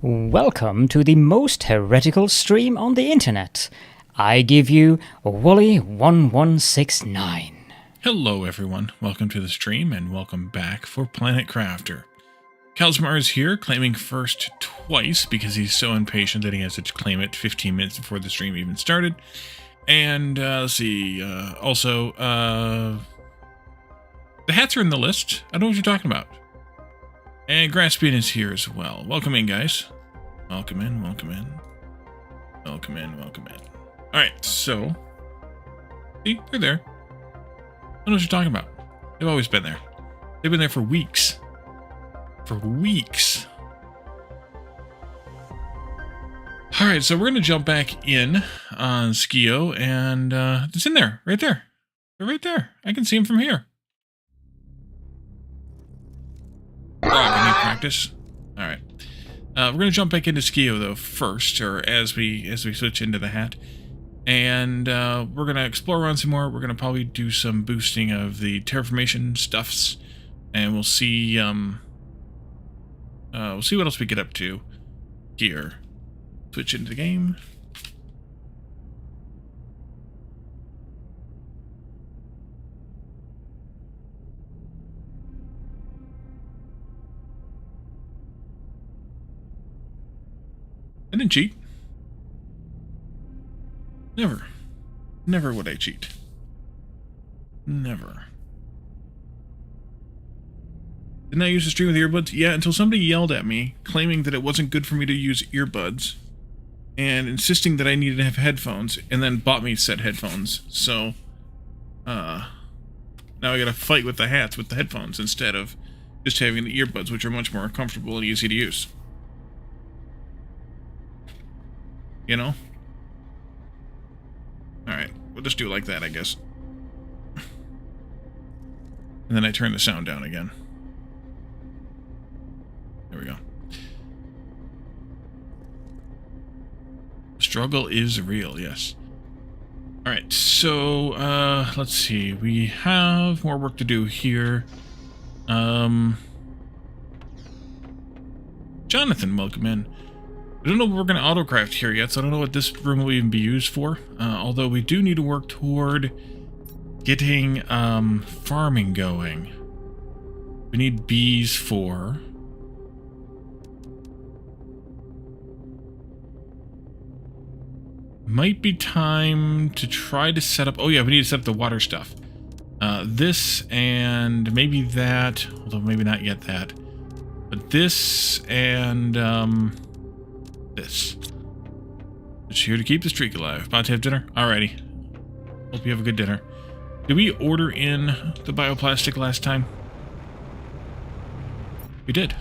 Welcome to the most heretical stream on the internet. I give you Wooly1169. Hello everyone, welcome to the stream and welcome back for Planet Crafter. Kalsmar is here, claiming first twice because he's so impatient that he has to claim it 15 minutes before the stream even started. And let's see, also, the hats are in the list. I don't know what you're talking about. And Grassbean is here as well. Welcome in, guys. Welcome in, welcome in. Welcome in, welcome in. Alright, so, see, they're there. I don't know what you're talking about. They've always been there. They've been there for weeks. For weeks. Alright, so we're going to jump back in on Skeo, and it's in there, right there. They're right there. I can see them from here. Oh, I need practice. Alright. We're going to jump back into Skeo, though, first, or as we switch into the hat. And we're going to explore around some more. We're going to probably do some boosting of the Terraformation stuffs. And we'll see what else we get up to here. Switch into the game. I didn't cheat. Never. Never would I cheat. Never. Didn't I use the stream with earbuds? Yeah, until somebody yelled at me, claiming that it wasn't good for me to use earbuds, and insisting that I needed to have headphones, and then bought me said headphones. So, now I gotta fight with the hats with the headphones instead of just having the earbuds, which are much more comfortable and easy to use. You know? Alright, we'll just do it like that, I guess. And then I turn the sound down again. There we go. Struggle is real, yes. Alright, so, let's see. We have more work to do here. Jonathan, welcome in. I don't know if we're going to autocraft here yet, so I don't know what this room will even be used for. Although we do need to work toward getting farming going. We need bees for... Might be time to try to set up... Oh yeah, we need to set up the water stuff. This and maybe that, although maybe not yet that. But this and... this. It's here to keep the streak alive. About to have dinner? Alrighty. Hope you have a good dinner. Did we order in the bioplastic last time? We did.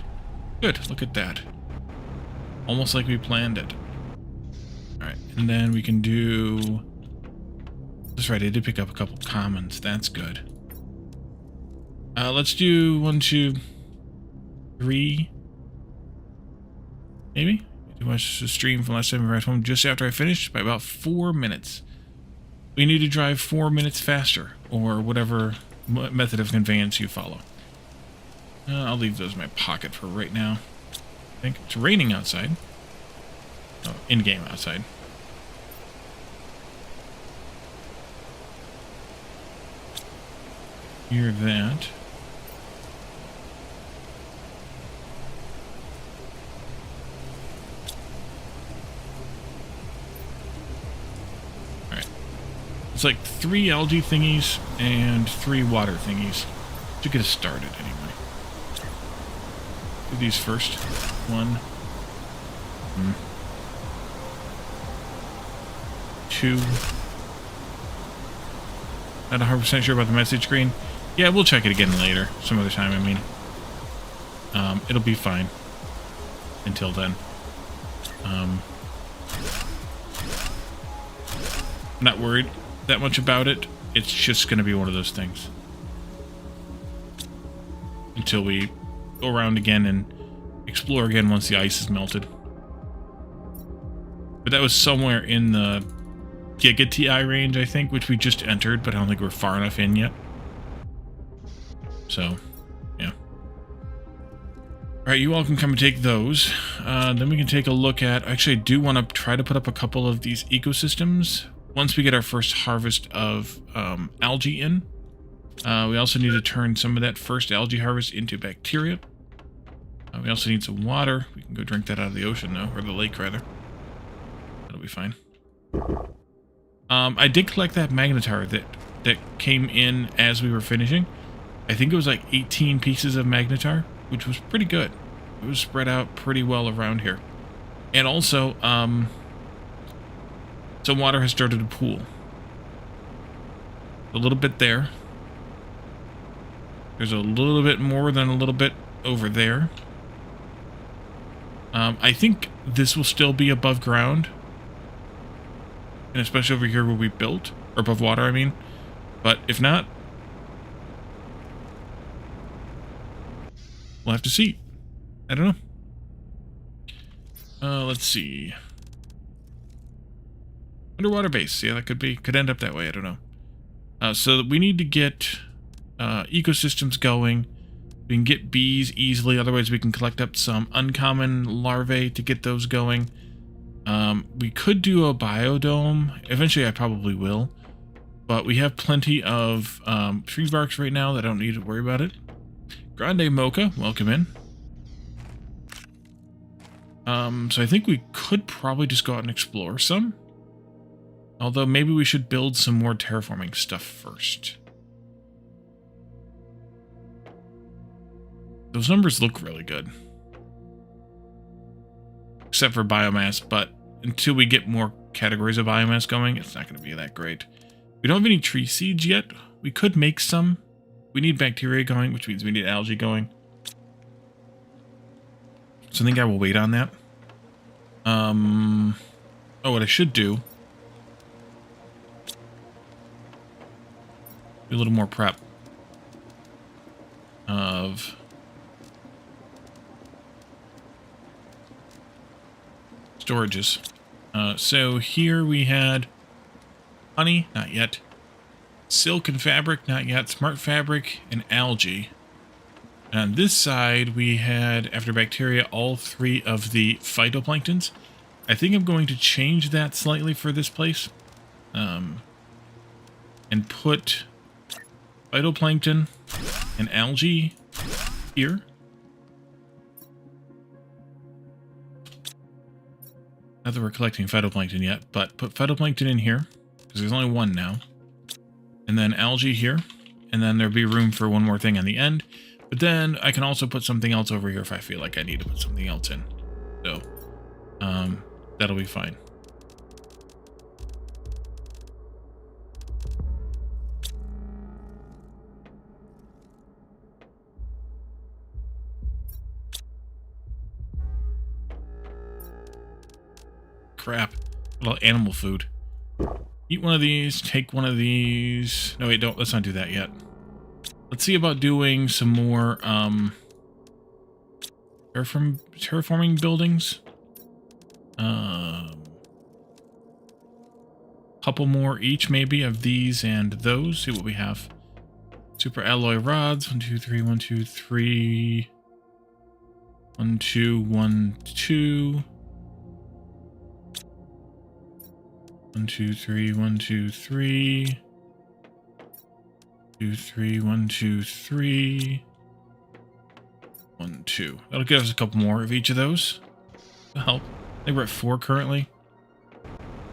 Good, look at that. Almost like we planned it. Alright, and then we can do... That's right, I did pick up a couple commons. That's good. Let's do 1, 2, 3... Maybe? I watched the stream from last time we were at home just after I finished by about 4 minutes. We need to drive 4 minutes faster, or whatever method of conveyance you follow. I'll leave those in my pocket for right now. I think it's raining outside. Oh, in-game outside. Hear that. It's like 3 algae thingies and 3 water thingies to get us started anyway. Do these first. 1. 2. Not 100% sure about the message screen. Yeah, we'll check it again later. Some other time, I mean. It'll be fine. Until then. I'm not worried that much about it. It's just going to be one of those things. Until we go around again and explore again once the ice is melted. But that was somewhere in the Giga TI range, I think, which we just entered, but I don't think we're far enough in yet. So, yeah. All right, you all can come and take those. Then we can take a look at... Actually, I do want to try to put up a couple of these ecosystems once we get our first harvest of algae in. We also need to turn some of that first algae harvest into bacteria. We also need some water. We can go drink that out of the ocean, though, or the lake, rather. That'll be fine. I did collect that magnetar that came in as we were finishing. I think it was like 18 pieces of magnetar, which was pretty good. It was spread out pretty well around here. And also, some water has started to pool. A little bit there. There's a little bit more than a little bit over there. I think this will still be above ground. And especially over here where we built. Or above water, I mean. But if not, we'll have to see. I don't know. Let's see. Underwater base. Yeah, that could end up that way. I don't know. So we need to get ecosystems going. We can get bees easily. Otherwise, we can collect up some uncommon larvae to get those going. We could do a biodome. Eventually, I probably will. But we have plenty of tree barks right now that I don't need to worry about it. Grande Mocha, welcome in. So I think we could probably just go out and explore some. Although maybe we should build some more terraforming stuff first. Those numbers look really good. Except for biomass, but until we get more categories of biomass going, it's not going to be that great. We don't have any tree seeds yet. We could make some. We need bacteria going, which means we need algae going. So I think I will wait on that. Oh, what I should do... do a little more prep of storages. So here we had honey, not yet. Silk and fabric, not yet. Smart fabric and algae. And on this side, we had, after bacteria, all three of the phytoplanktons. I think I'm going to change that slightly for this place. And put phytoplankton and algae here. Not that we're collecting phytoplankton yet, but put phytoplankton in here, because there's only one now. And then algae here, and then there'll be room for one more thing on the end. But then I can also put something else over here if I feel like I need to put something else in. So, that'll be fine. Crap. A little animal food. Eat one of these, take one of these. No, wait, don't. Let's not do that yet. Let's see about doing some more terraforming buildings. Couple more each, maybe, of these and those. See what we have. Super alloy rods. 1, 2, 3, 1, 2, 3. 1, 2, 1, 2. 1, 2, 3, 1, 2, 3. 2, 3, 1, 2, 3. 1, 2. That'll give us a couple more of each of those. That'll help. I think we're at 4 currently.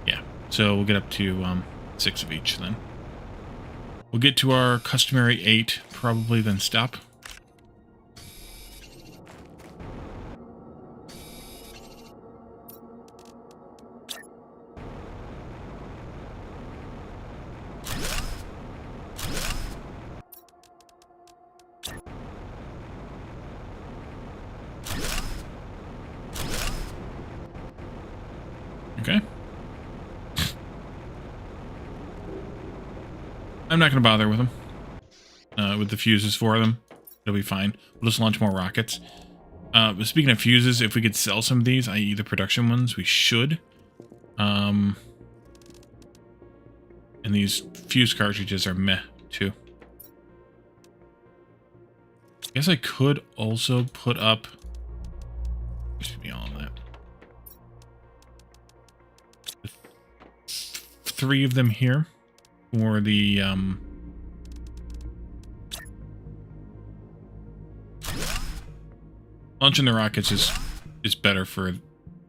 Yeah, so we'll get up to 6 of each then. We'll get to our customary 8, probably, then stop. Okay. I'm not going to bother with them. With the fuses for them. It'll be fine. We'll just launch more rockets. But speaking of fuses, if we could sell some of these, i.e. the production ones, we should. And these fuse cartridges are meh, too. I guess I could also put up Used to be all of that. 3 of them here for the launching the rockets is better for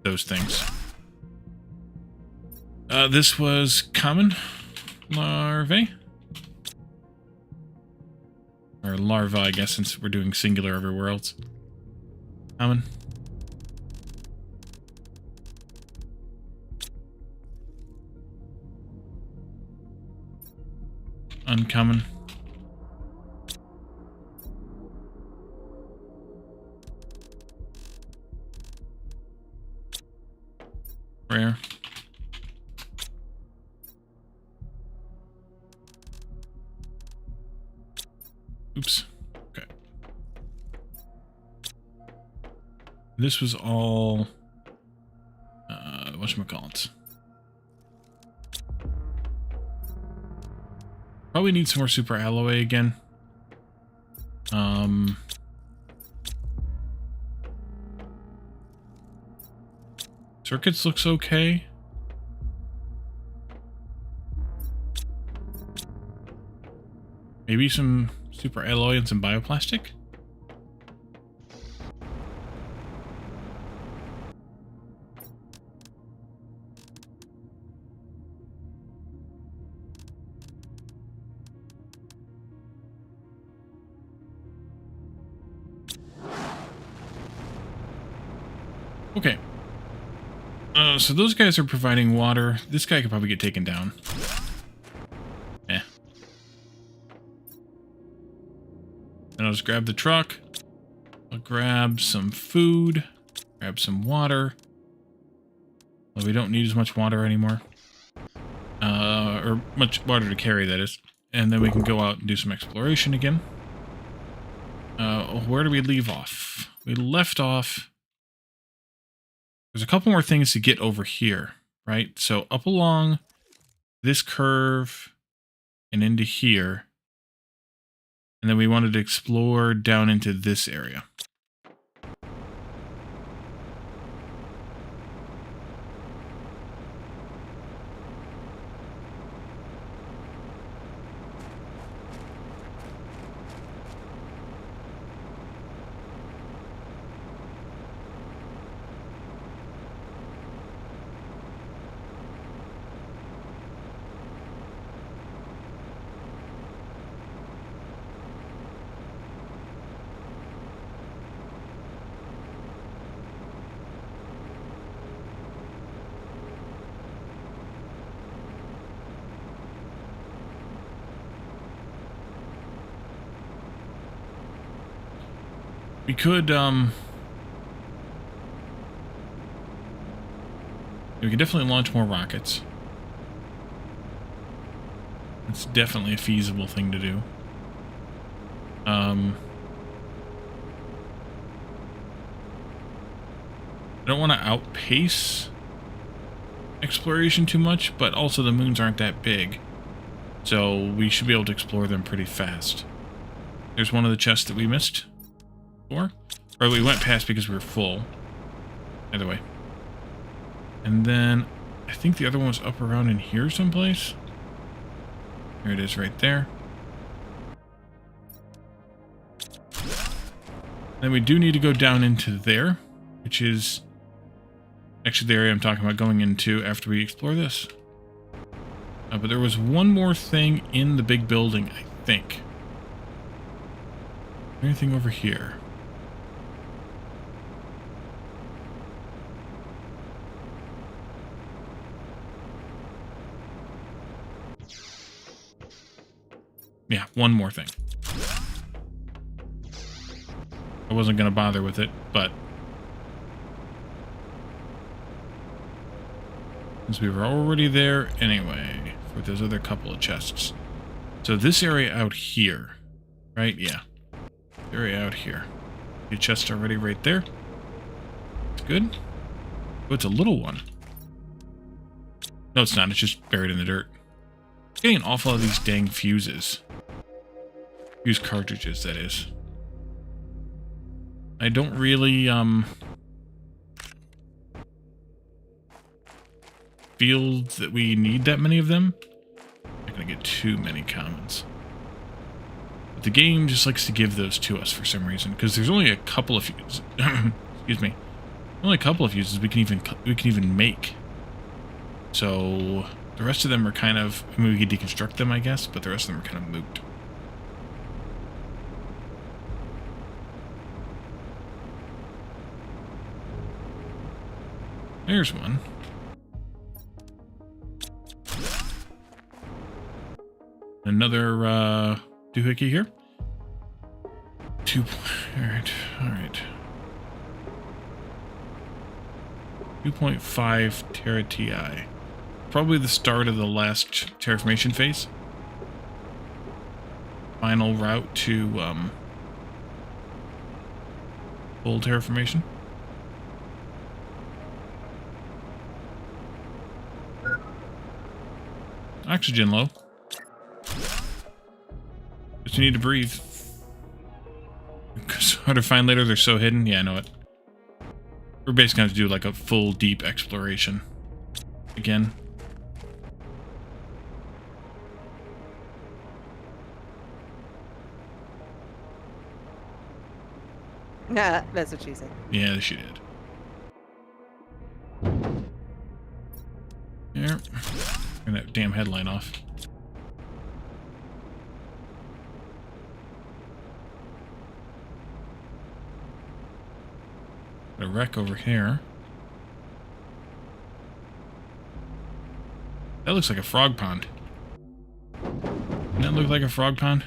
those things. This was common larvae. Or larva, I guess, since we're doing singular everywhere else. Common. Uncommon. Rare. Oops. Okay. This was all whatchamacallit. Probably need some more super alloy again. Circuits looks okay. Maybe some super alloy and some bioplastic. Okay. So those guys are providing water. This guy could probably get taken down. And I'll just grab the truck. I'll grab some food. Grab some water. Well, we don't need as much water anymore. Or much water to carry, that is. And then we can go out and do some exploration again. Where do we leave off? We left off... There's a couple more things to get over here, right? So up along this curve and into here. And then we wanted to explore down into this area. We could, we could definitely launch more rockets. It's definitely a feasible thing to do. I don't want to outpace exploration too much, but also the moons aren't that big. So we should be able to explore them pretty fast. There's one of the chests that we missed. Or we went past because we were full. Either way. And then I think the other one was up around in here someplace. There it is right there. Then we do need to go down into there, which is actually the area I'm talking about going into after we explore this. But there was one more thing in the big building, I think. Anything over here? Yeah, one more thing. I wasn't going to bother with it, but since we were already there anyway, for those other couple of chests. So this area out here, right? Yeah. Area out here. The chest already right there. It's good. Oh, it's a little one. No, it's not. It's just buried in the dirt. Getting an awful lot of these dang fuses. Fuse cartridges, that is. I don't really, feel that we need that many of them. I'm not going to get too many commons. But the game just likes to give those to us for some reason, because there's only a couple of uses. Excuse me. Only a couple of uses we can even make. So the rest of them are kind of, I mean, we could deconstruct them, I guess, but the rest of them are kind of moot. There's one. Another doohickey here. Alright. 2.5 Terra TI. Probably the start of the last terraformation phase. Final route to full terraformation. Oxygen low. But you need to breathe. It's hard to find later, they're so hidden. Yeah, I know it. We're basically going to do like a full deep exploration. Again. Nah, that's what she said. Yeah, she did. There. Turn that damn headline off. Got a wreck over here. That looks like a frog pond. Doesn't that look like a frog pond?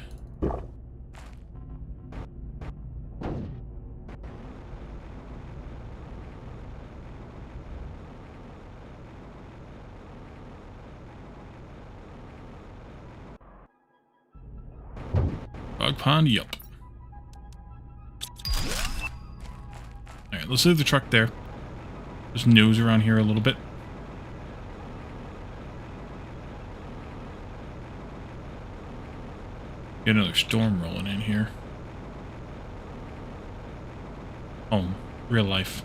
Frog pond, yup. Alright, let's leave the truck there. Just nose around here a little bit. Get another storm rolling in here. Home. Real life.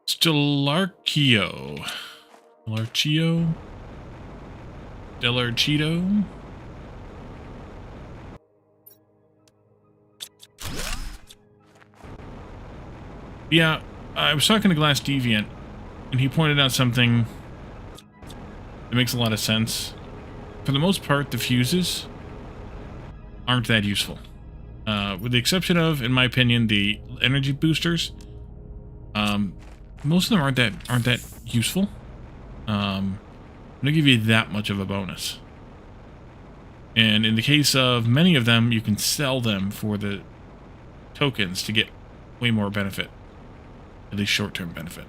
Stellarchio. Stellarchito? Yeah, I was talking to Glass Deviant, and he pointed out something that makes a lot of sense. For the most part, the fuses aren't that useful. With the exception of, in my opinion, the energy boosters. Most of them aren't that useful. They don't give you that much of a bonus. And in the case of many of them, you can sell them for the tokens to get way more benefit. At least short-term benefit.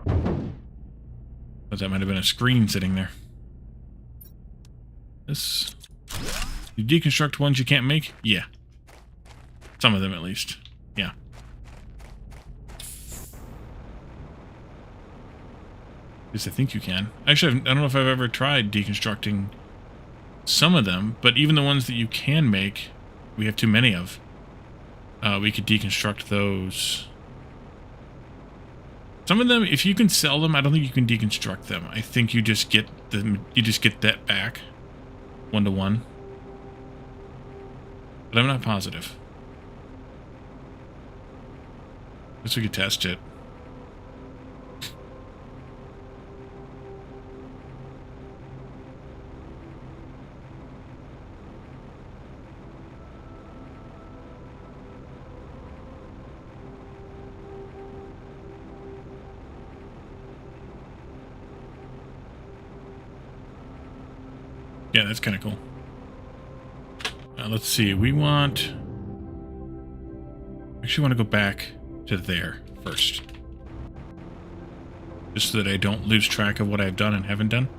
But that might have been a screen sitting there. This... You deconstruct ones you can't make? Yeah. Some of them, at least. Yeah. At least I think you can. Actually, I don't know if I've ever tried deconstructing some of them, but even the ones that you can make, we have too many of. We could deconstruct those. Some of them, if you can sell them, I don't think you can deconstruct them. I think you just get them. You just get that back, 1-to-1. But I'm not positive. Guess we could test it. Yeah, that's kind of cool. Let's see. We want... Actually want to go back to there first. Just so that I don't lose track of what I've done and haven't done.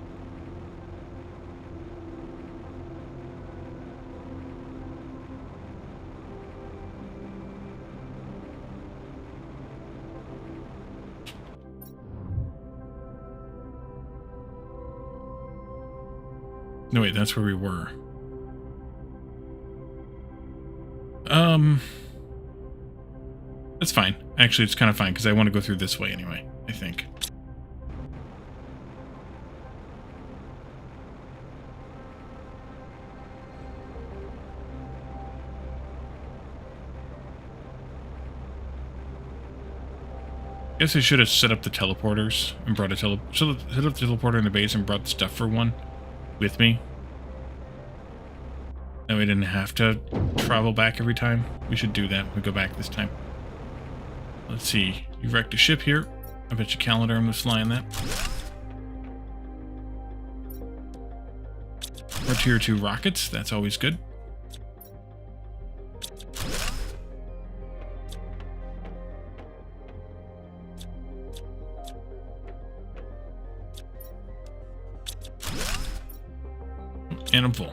No, wait, that's where we were. That's fine. Actually, it's kind of fine, because I want to go through this way anyway, I think. Guess I should have set up the teleporters and brought a set up the teleporter in the base and brought the stuff for one with me. That we didn't have to travel back every time. We should do that when we go back this time. Let's see. You wrecked a ship here. I bet your calendar I'm gonna fly in that. More tier 2 rockets. That's always good. And I'm full.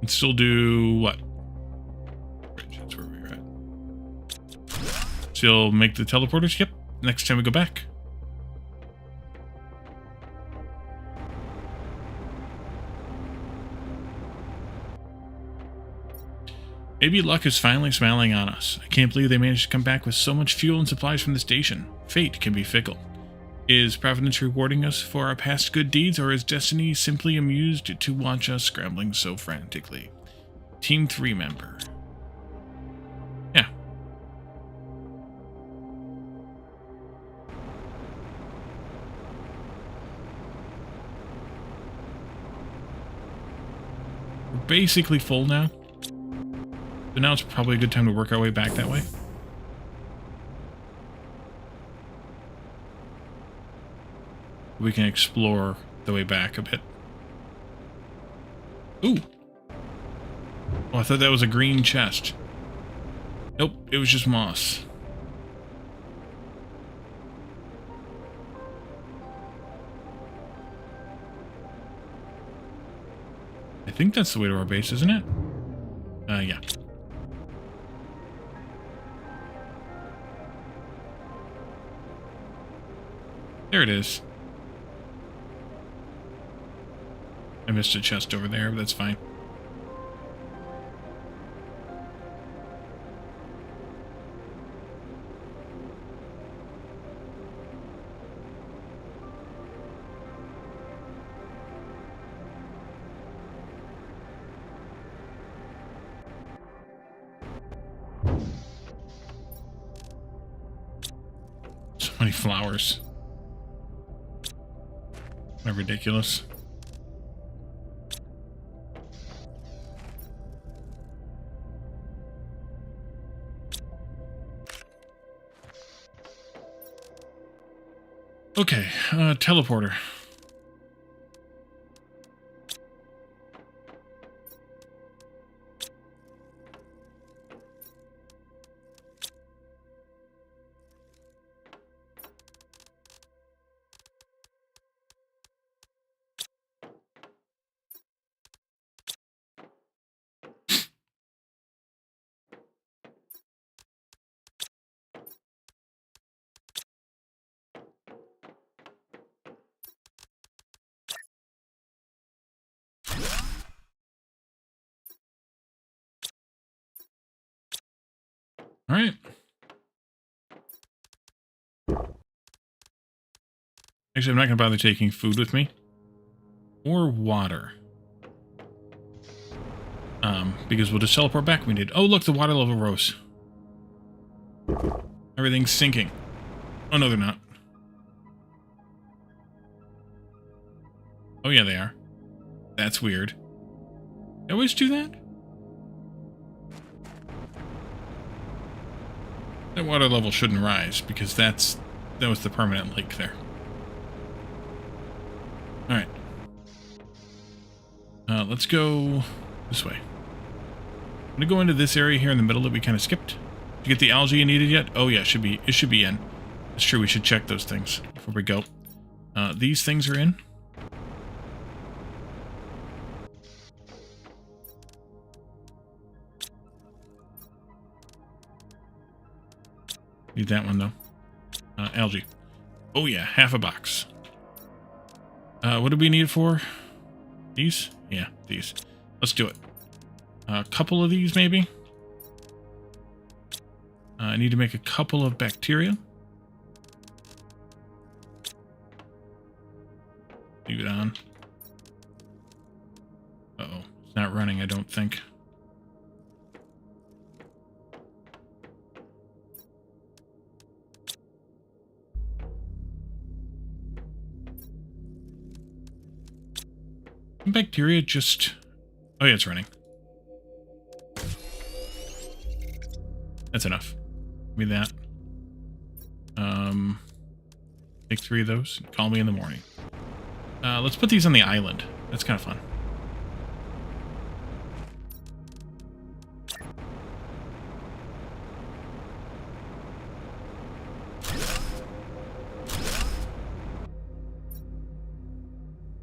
And still do what? That's where we're at. Still make the teleporters? Yep. Next time we go back. Maybe luck is finally smiling on us. I can't believe they managed to come back with so much fuel and supplies from the station. Fate can be fickle. Is Providence rewarding us for our past good deeds, or is Destiny simply amused to watch us scrambling so frantically? Team 3 member. Yeah. We're basically full now. So now it's probably a good time to work our way back that way. We can explore the way back a bit. Ooh! Oh, I thought that was a green chest. Nope, it was just moss. I think that's the way to our base, isn't it? Yeah. There it is. I missed a chest over there, but that's fine. So many flowers. They're ridiculous. Okay, teleporter. All right. Actually, I'm not going to bother taking food with me. Or water. Because we'll just teleport back when we need. Oh, look, the water level rose. Everything's sinking. Oh, no, they're not. Oh, yeah, they are. That's weird. They always do that? That water level shouldn't rise, because that was the permanent leak there. Alright. Let's go this way. I'm gonna go into this area here in the middle that we kind of skipped. Did you get the algae you needed yet? Oh yeah, it should be in. It's true, we should check those things before we go. These things are in. Need that one, though. Algae. Oh, yeah. Half a box. What do we need it for? These? Yeah, these. Let's do it. A couple of these, maybe? I need to make a couple of bacteria. Leave it on. Uh-oh. It's not running, I don't think. Bacteria just... Oh yeah, it's running. That's enough. Give me that. Take 3 of those. And call me in the morning. Let's put these on the island. That's kind of fun.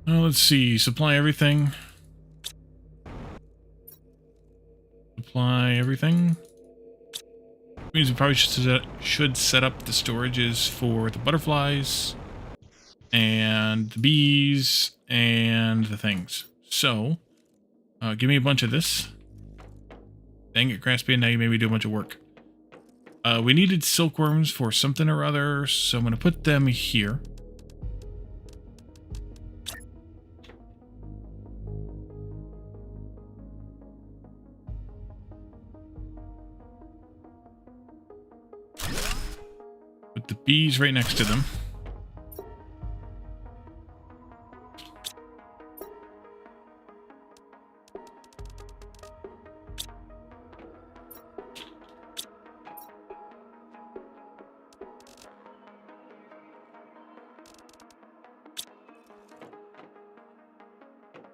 Let's see. Supply everything. Supply everything. Means we probably should set up the storages for the butterflies and the bees and the things. So, give me a bunch of this. Dang it, Grassbane, now you made me do a bunch of work. We needed silkworms for something or other, so I'm going to put them here. Put the bees right next to them.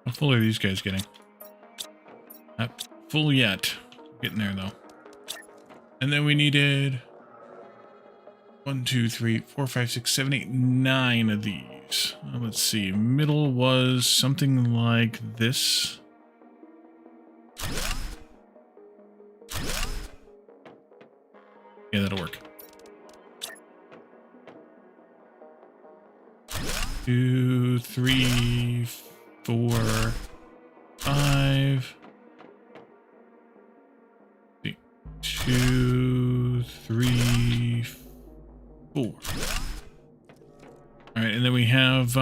How full are these guys getting? Not full yet. Getting there though. And then we needed 1, 2, 3, 4, 5, 6, 7, 8, 9 of these. Let's see. Middle was something like this. Yeah, that'll work. 2, 3, 4, 5. 2, 3, 4. All right, and then we have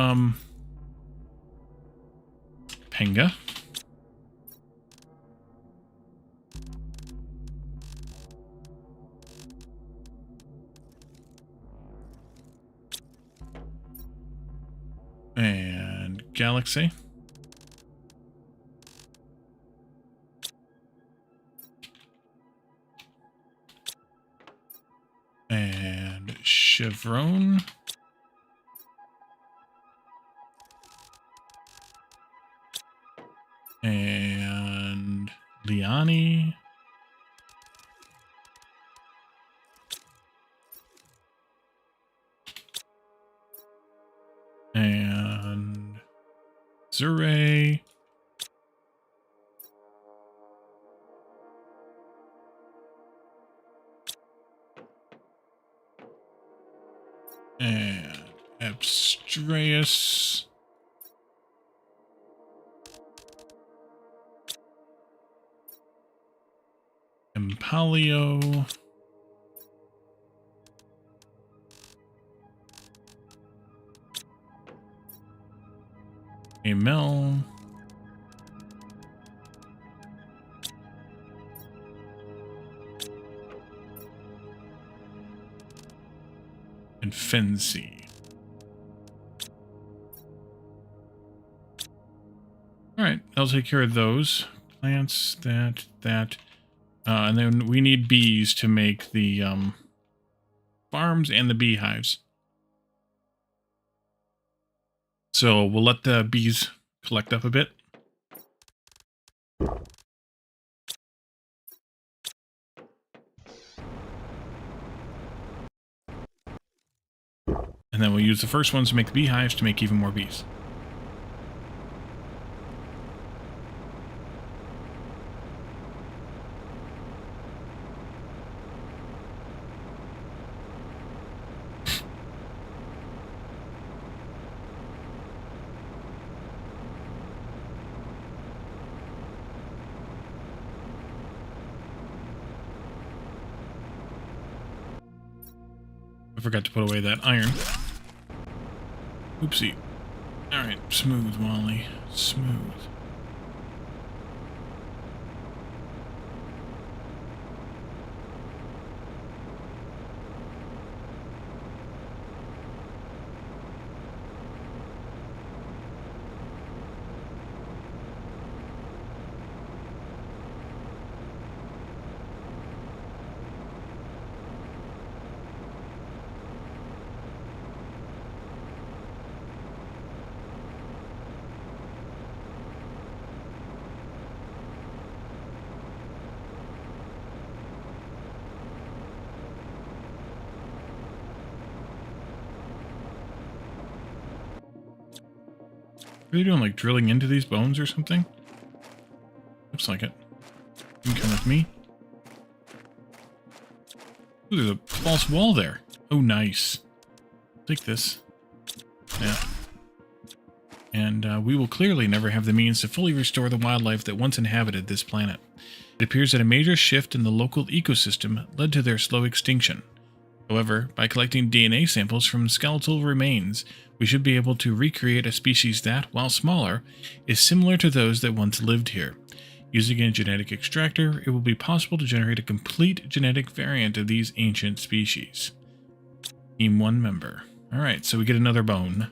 Penga. And Galaxy. And Chevron. And Liani. And Zure. And Abstraeus. Empalio. Amel. And Fency. Alright, I'll take care of those. Plants, that. And then we need bees to make the farms and the beehives. So we'll let the bees collect up a bit. And then we'll use the first ones to make the beehives to make even more bees. I forgot to put away that iron. Oopsie. Alright, smooth, Wally. Smooth. Are they doing like drilling into these bones or something? Looks like it. You can come with me. Ooh, there's a false wall there. Oh, nice. Take this. Yeah. And we will clearly never have the means to fully restore the wildlife that once inhabited this planet. It appears that a major shift in the local ecosystem led to their slow extinction. However, by collecting DNA samples from skeletal remains, we should be able to recreate a species that, while smaller, is similar to those that once lived here. Using a genetic extractor, it will be possible to generate a complete genetic variant of these ancient species. Team 1 member. Alright, so we get another bone.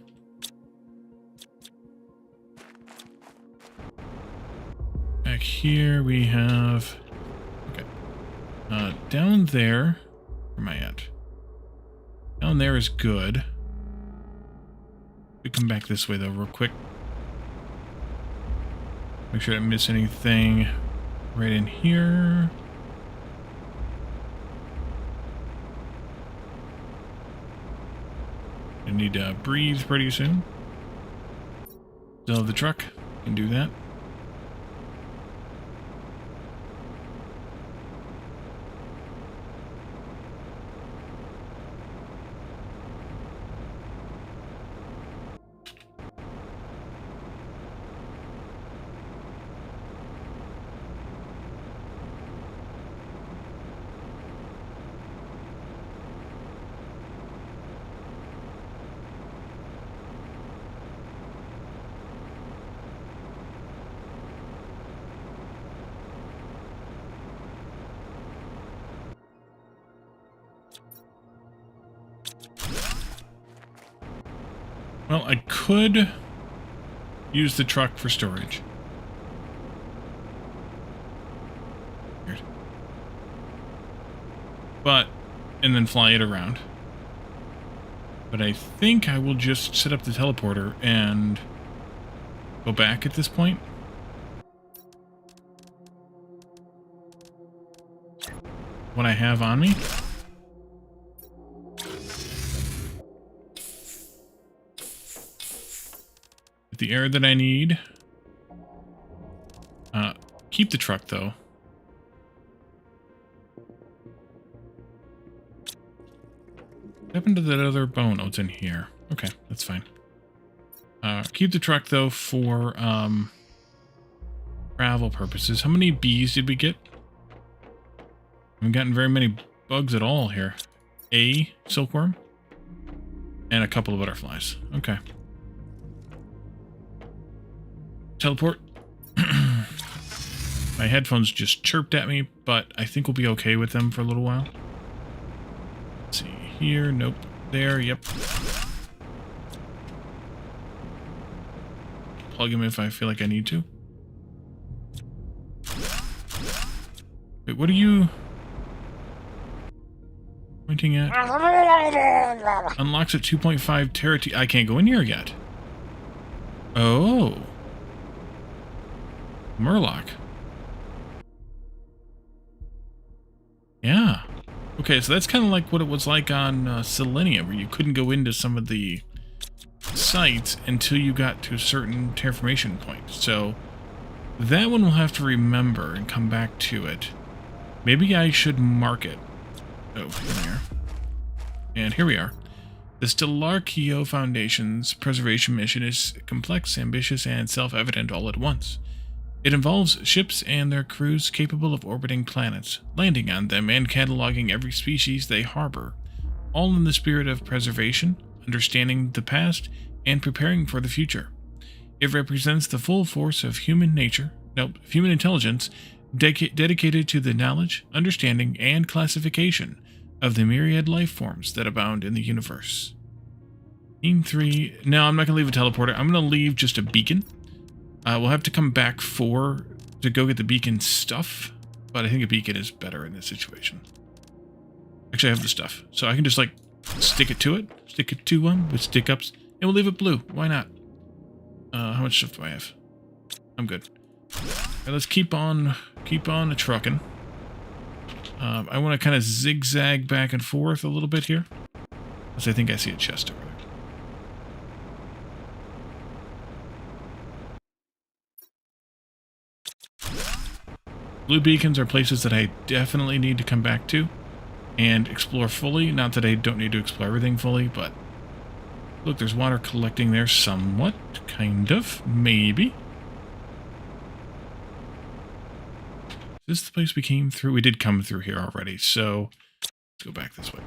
Back here we have... Okay. Down there... Where am I at? Down there is good. We come back this way though real quick. Make sure I didn't miss anything right in here. I need to breathe pretty soon. Still have the truck. Can do that. Well, I could use the truck for storage. Weird. And then fly it around. But I think I will just set up the teleporter and go back at this point. What I have on me. The air that I need. Keep the truck though. What happened to that other bone? Oh, it's in here. Okay, that's fine. Keep the truck though for travel purposes. How many bees did we get? We haven't gotten very many bugs at all here. A silkworm and a couple of butterflies. Okay. Teleport. My headphones just chirped at me, but I think we'll be okay with them for a little while. Let's see here. Nope. There. Yep. Plug him if I feel like I need to. Wait, what are you pointing at? Unlocks at 2.5 terati. I can't go in here yet. Oh. Murloc. Yeah. Okay, so that's kind of like what it was like on Selenia, where you couldn't go into some of the sites until you got to a certain terraformation point. So that one we'll have to remember and come back to it. Maybe I should mark it. Oh, here we are. And here we are. The Skeo Foundation's preservation mission is complex, ambitious, and self-evident all at once. It involves ships and their crews capable of orbiting planets, landing on them, and cataloging every species they harbor. all in the spirit of preservation, understanding the past, and preparing for the future. It represents the full force of human intelligence, dedicated to the knowledge, understanding, and classification of the myriad life forms that abound in the universe. Team 3. No, I'm not going to leave a teleporter. I'm going to leave just a beacon. We'll have to come back to go get the beacon stuff, but I think a beacon is better in this situation. Actually, I have the stuff, so I can just, like, stick it to one with stick-ups, and we'll leave it blue. Why not? How much stuff do I have? I'm good. Alright, let's keep on trucking. I want to kind of zigzag back and forth a little bit here, because I think I see a chest over there. Blue beacons are places that I definitely need to come back to and explore fully. Not that I don't need to explore everything fully, but look, there's water collecting there somewhat, kind of, maybe. Is this the place we came through? We did come through here already, so let's go back this way.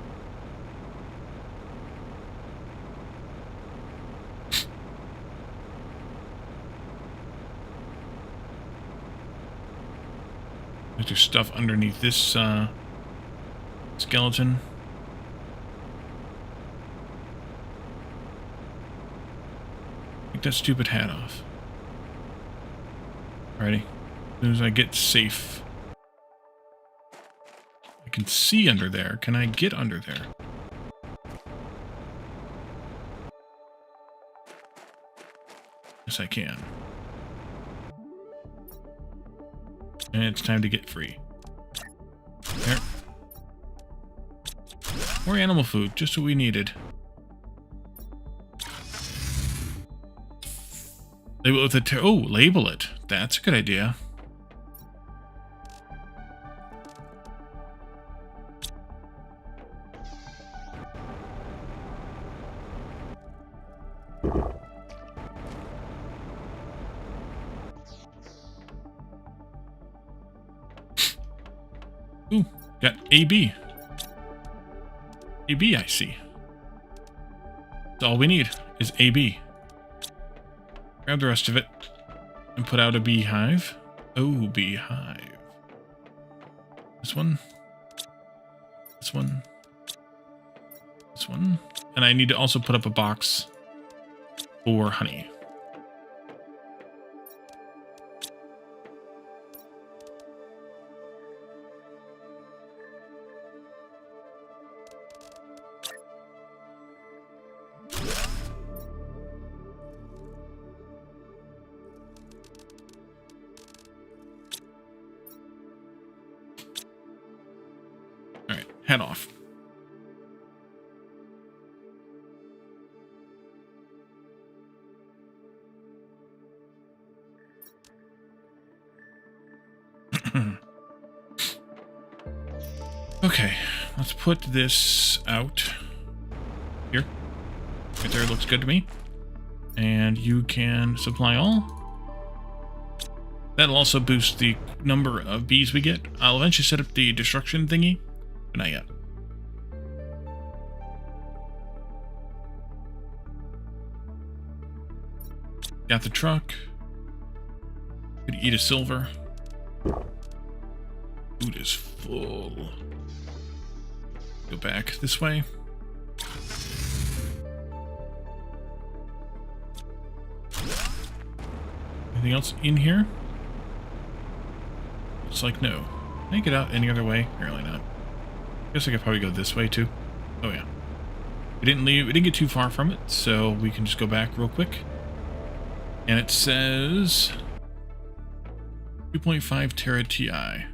There's stuff underneath this skeleton. Take that stupid hat off. Alrighty. As soon as I get safe. I can see under there. Can I get under there? Yes, I can. And it's time to get free. There. More animal food, just what we needed. Label it with a label it. That's a good idea. Ooh, got AB. AB, I see. That's all we need is AB. Grab the rest of it and put out a beehive. Oh, beehive. This one. This one. This one. And I need to also put up a box for honey. Head off. Okay, let's put this out here. Right there, looks good to me. And you can supply all. That'll also boost the number of bees we get. I'll eventually set up the destruction thingy. But not yet. Got the truck. Could eat a silver. Food is full. Go back this way. Anything else in here? It's like no. Can I get out any other way? Apparently not. Guess I could probably go this way too. Oh yeah. We didn't get too far from it, so we can just go back real quick. And it says 2.5 Tera TI.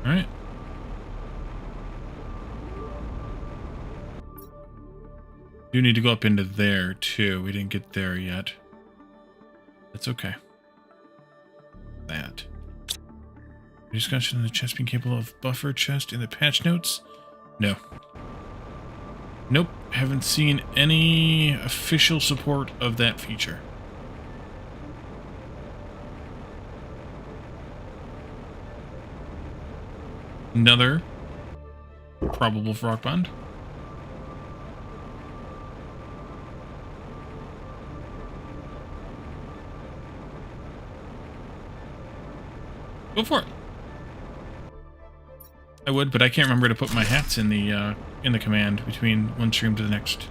Alright. Do need to go up into there too. We didn't get there yet. That's okay. That. Discussion of the chest being capable of buffer chest in the patch notes? No. Nope. Haven't seen any official support of that feature. Another probable frog pond. Go for it. I would, but I can't remember to put my hats in the command between one stream to the next.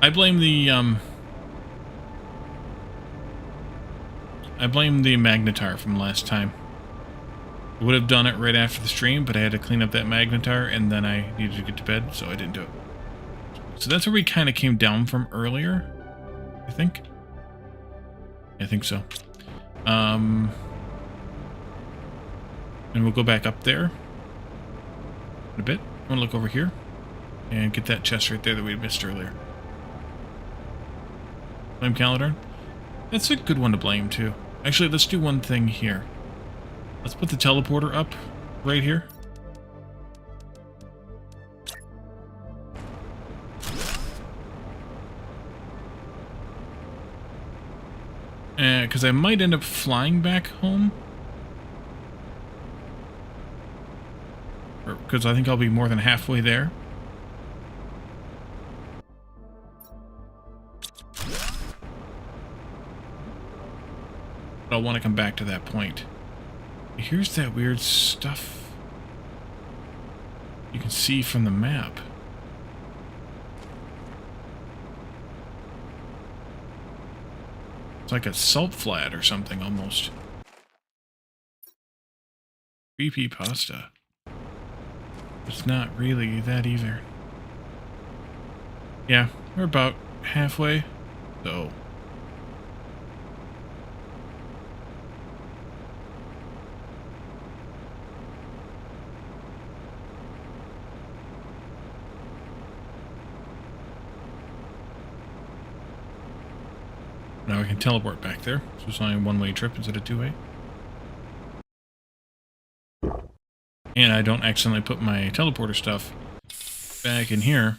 I blame the magnetar from last time. I would have done it right after the stream, but I had to clean up that magnetar, and then I needed to get to bed, so I didn't do it. So that's where we kind of came down from earlier, I think. I think so. And we'll go back up there in a bit. I want to look over here and get that chest right there that we missed earlier. Blame Caledon? That's a good one to blame, too. Actually, let's do one thing here. Let's put the teleporter up right here. Because I might end up flying back home. Because I think I'll be more than halfway there. But I'll want to come back to that point. Here's that weird stuff you can see from the map. It's like a salt flat or something, almost. Creepy pasta. It's not really that either. Yeah, we're about halfway, so... Now we can teleport back there, so it's only a one-way trip instead of two-way. And I don't accidentally put my teleporter stuff back in here,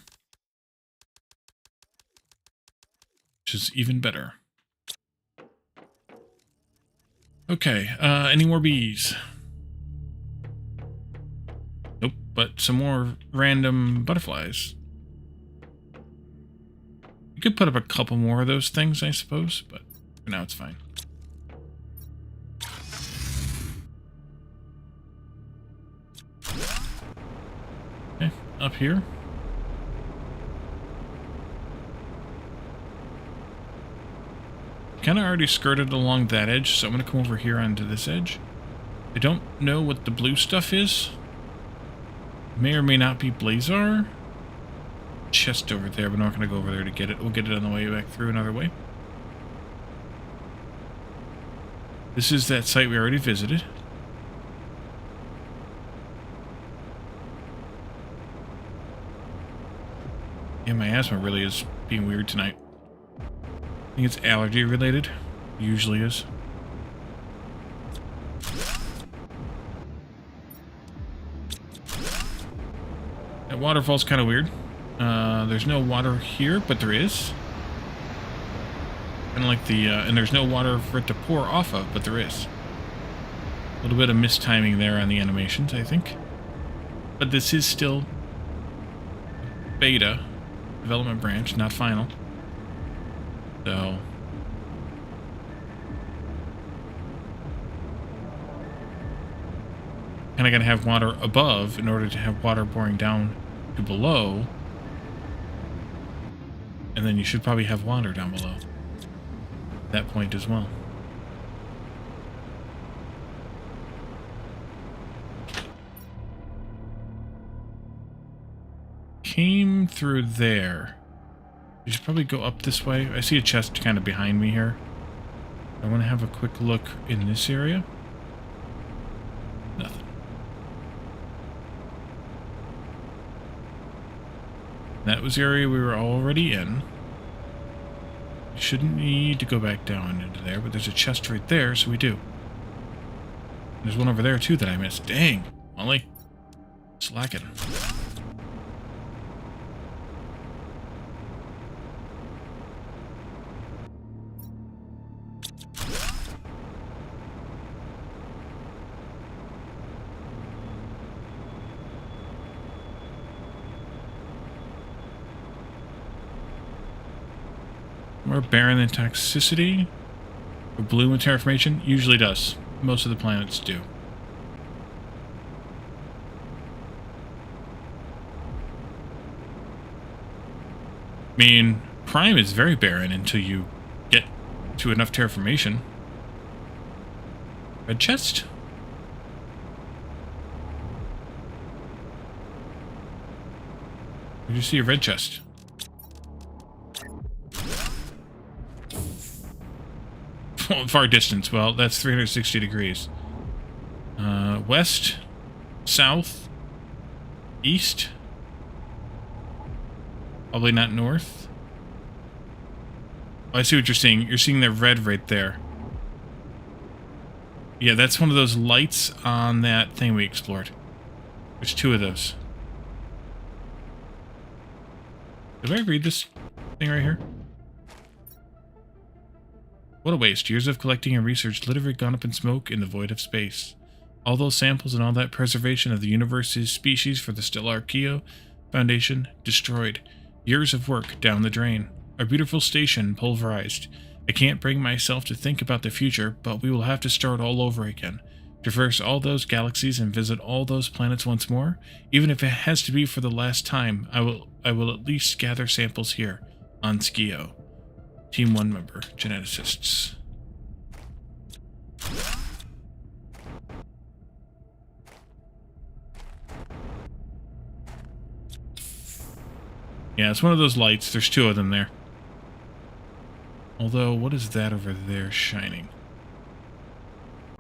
which is even better. Okay, any more bees? Nope, but some more random butterflies. You could put up a couple more of those things, I suppose, but for now it's fine. Okay, up here. Kind of already skirted along that edge, so I'm going to come over here onto this edge. I don't know what the blue stuff is. May or may not be Blazar. Chest over there, but I'm not going to go over there to get it. We'll get it on the way back through another way. This is that site we already visited. Yeah, my asthma really is being weird tonight. I think it's allergy related. It usually is. That waterfall's kind of weird. There's no water here, but there is. And like the, and there's no water for it to pour off of, but there is. A little bit of mistiming there on the animations, I think. But this is still beta, development branch, not final. So... kind of gotta have water above in order to have water pouring down to below. And then you should probably have water down below. At that point as well. Came through there. You should probably go up this way. I see a chest kind of behind me here. I want to have a quick look in this area. Nothing. That was the area we were already in. We shouldn't need to go back down into there, but there's a chest right there, so we do. There's one over there too that I missed. Dang, Molly. Slacking. More barren than toxicity. Or bloom in terraformation? Usually does. Most of the planets do. I mean, Prime is very barren until you get to enough terraformation. Red chest? Did you see a red chest? Far distance. Well, that's 360 degrees. West, south, east. Probably not north. Oh, I see what you're seeing. You're seeing the red right there. Yeah, that's one of those lights on that thing we explored. There's two of those. Did I read this thing right here? What a waste. Years of collecting and research literally gone up in smoke in the void of space. All those samples and all that preservation of the universe's species for the stellar Skeo Foundation destroyed. Years of work down the drain. Our beautiful station pulverized. I can't bring myself to think about the future, but we will have to start all over again. Traverse all those galaxies and visit all those planets once more. Even if it has to be for the last time, I will at least gather samples here on Skeo. Team 1 member, geneticists. Yeah, it's one of those lights. There's two of them there. Although, what is that over there shining?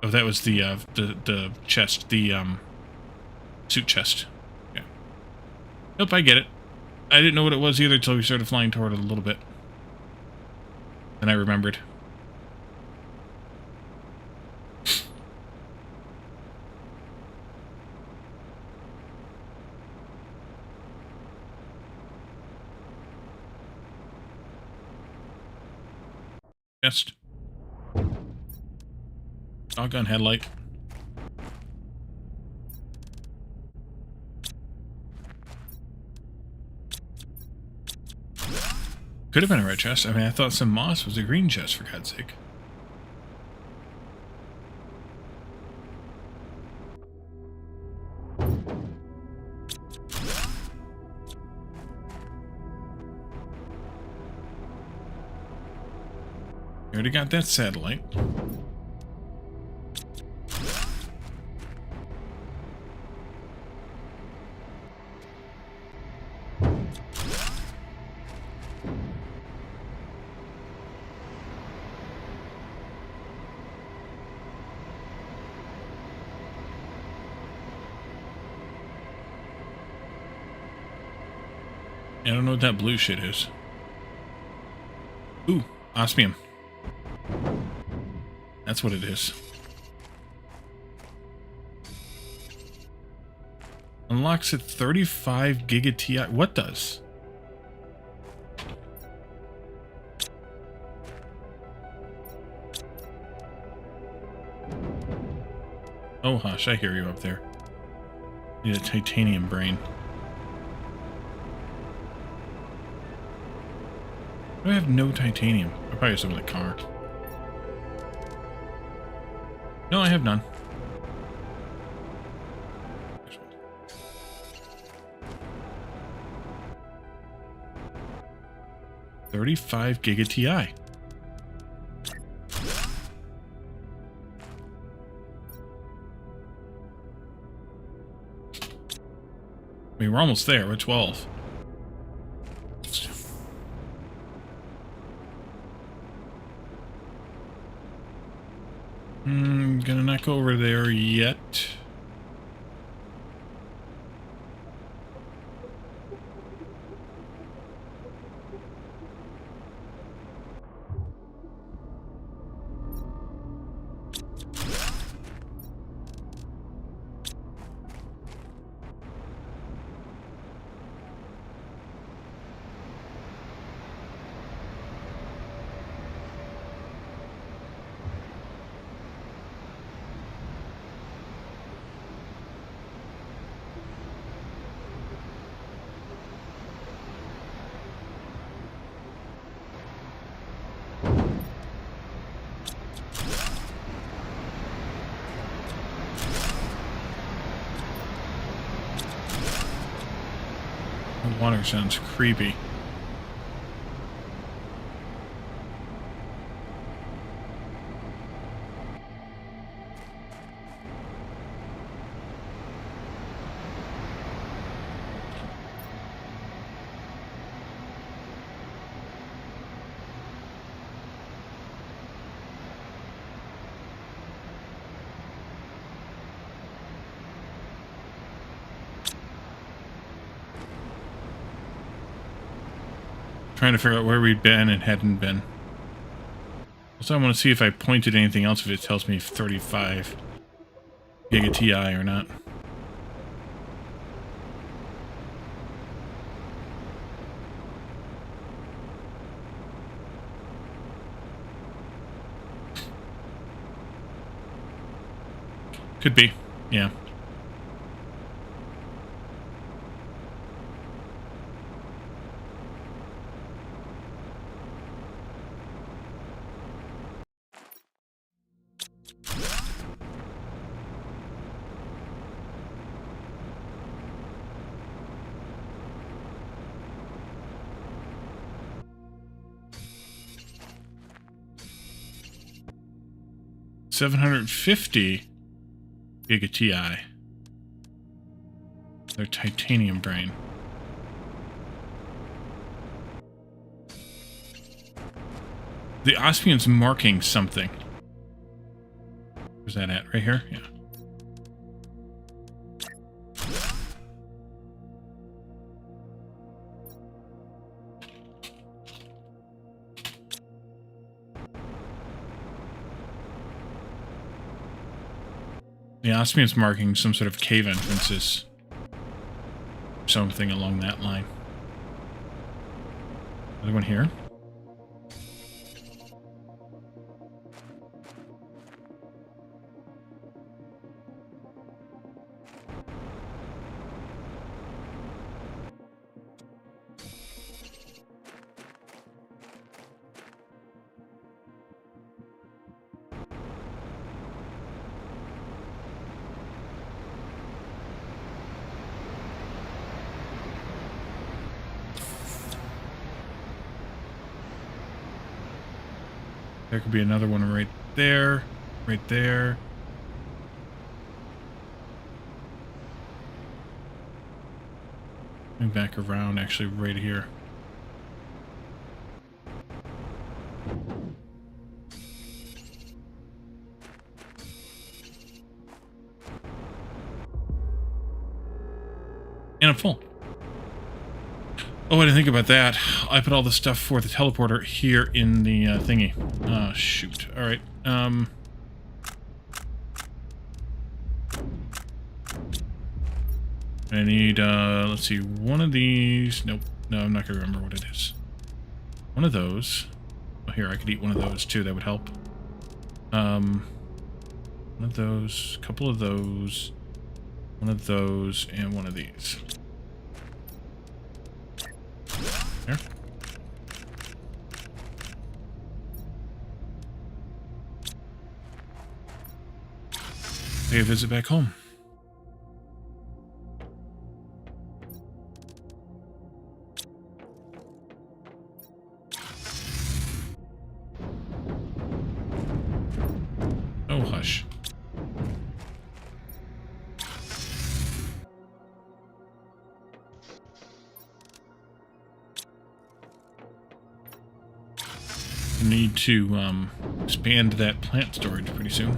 Oh, that was the chest, the suit chest. Yeah. Nope, I get it. I didn't know what it was either until we started flying toward it a little bit. Then I remembered. Chest. Shotgun headlight. Could have been a red chest. I mean, I thought some moss was a green chest, for God's sake. You already got that satellite. I don't know what that blue shit is. Ooh, osmium. That's what it is. Unlocks at 35 Giga TI. What does? Oh, hush, I hear you up there. Need a titanium brain. I have no titanium. I probably have some in the car. No, I have none. 35 Giga TI. I mean, we're almost there. We're 12. Gonna not go over there yet. The water sounds creepy. Trying to figure out where we'd been and hadn't been. Also, I want to see if I pointed anything else, if it tells me 35 Giga TI or not. Could be, yeah. $750 Giga TI. Their titanium brain. The Ospian's marking something. Where's that at? Right here? Yeah. The Ospian's marking some sort of cave entrances. Something along that line. Another one here. There could be another one right there, right there. And back around, actually, right here. And I'm full. Oh, I didn't think about that. I put all the stuff for the teleporter here in the thingy. Oh, shoot. Alright. I need, let's see, one of these. Nope. No, I'm not going to remember what it is. One of those. Oh, here, I could eat one of those, too. That would help. One of those, a couple of those, one of those, and one of these. There. Pay a visit back home. Oh, hush. Need to expand that plant storage pretty soon.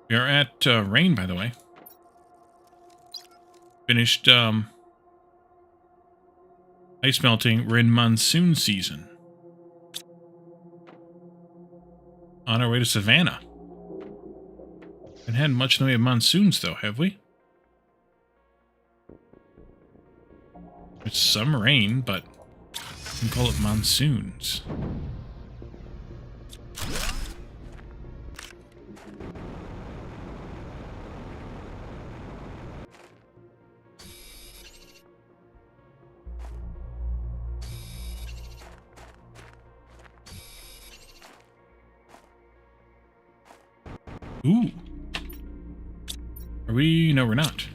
We are at rain, by the way. Finished ice melting. We're in monsoon season. On our way to Savannah. Haven't had much in the way of monsoons, though, have we? It's some rain, but we can call it monsoons. Ooh. Are we? No, we're not.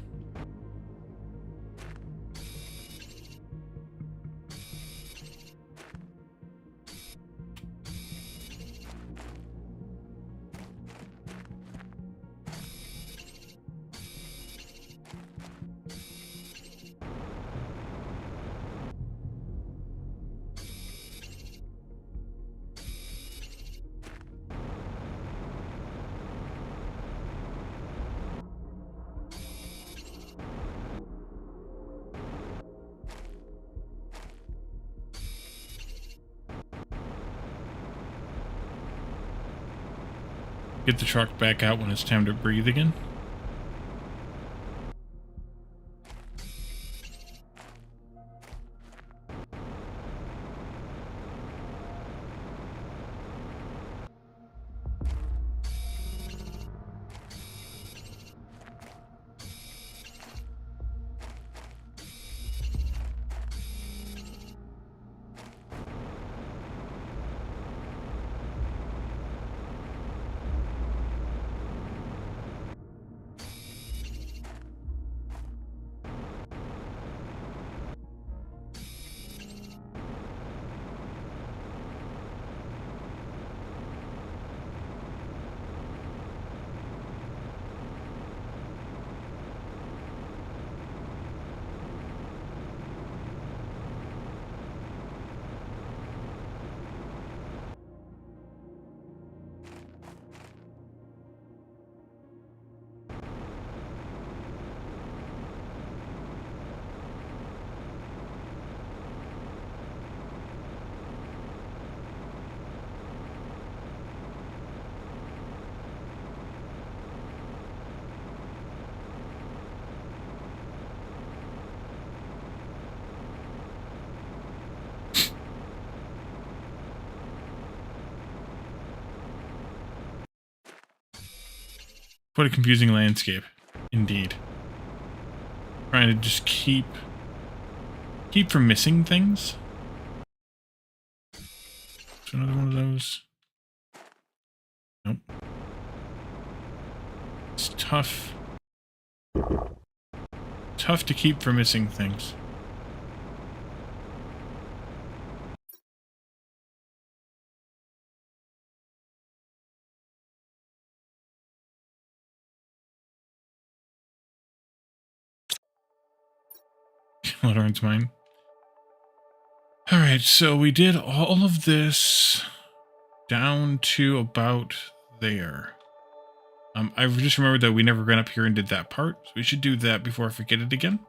Get the truck back out when it's time to breathe again. What a confusing landscape, indeed. Trying to just keep from missing things. Is another one of those? Nope. It's tough. Tough to keep from missing things. Lotteron's mine. Alright, so we did all of this down to about there. I just remembered that we never ran up here and did that part, so we should do that before I forget it again.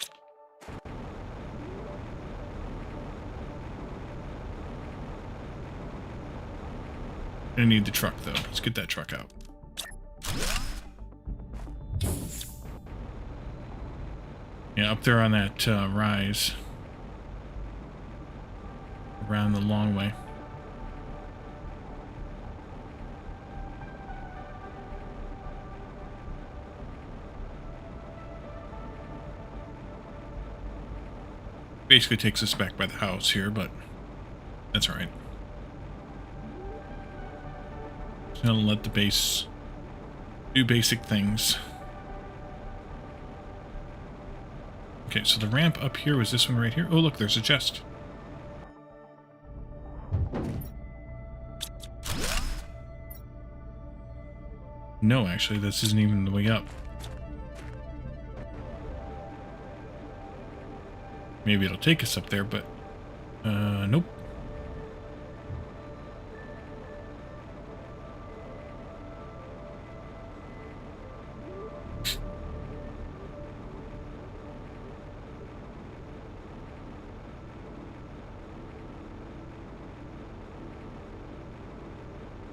Gonna need the truck though. Let's get that truck out. Yeah, up there on that rise. Around the long way. Basically takes us back by the house here, but that's alright. Just gonna let the base do basic things. Okay, so the ramp up here was this one right here. Oh, look, there's a chest. No, actually, this isn't even the way up. Maybe it'll take us up there, but nope.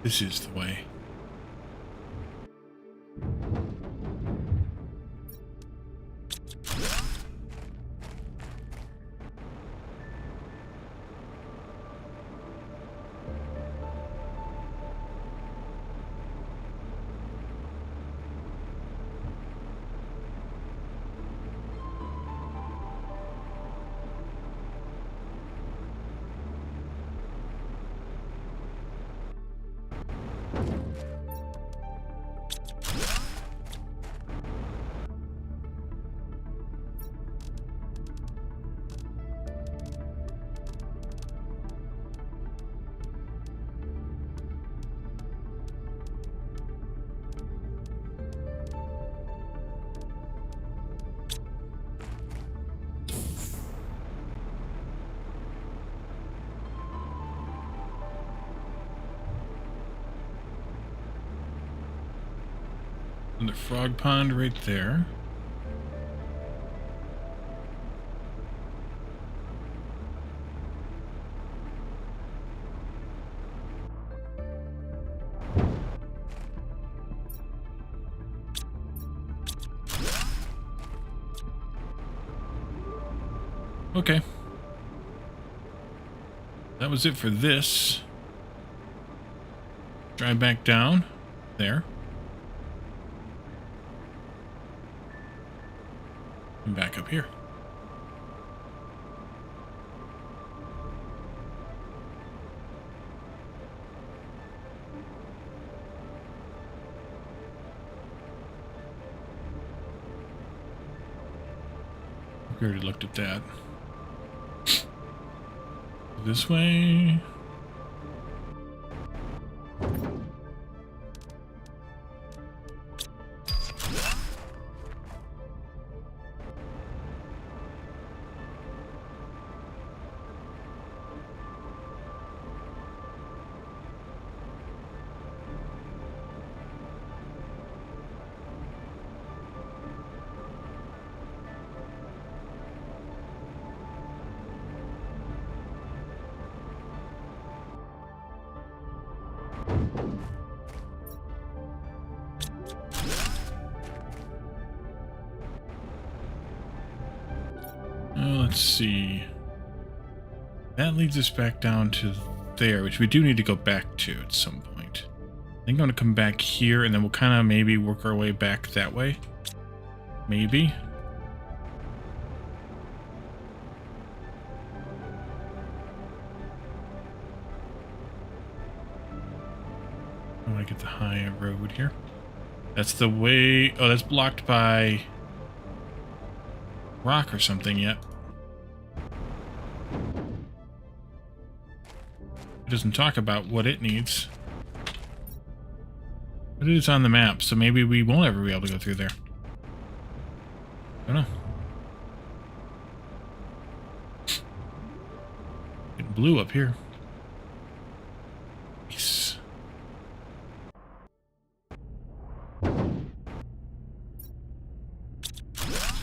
This is the way. And the frog pond right there. Okay. That was it for this. Drive back down. There. And back up here. We already looked at that. This way. Let's see. That leads us back down to there, which we do need to go back to at some point. I think I'm going to come back here, and then we'll kind of maybe work our way back that way. Maybe. I want to get the high road here. That's the way... Oh, that's blocked by rock or something yet. It doesn't talk about what it needs. But it is on the map, so maybe we won't ever be able to go through there. I don't know. It blew up here. Nice.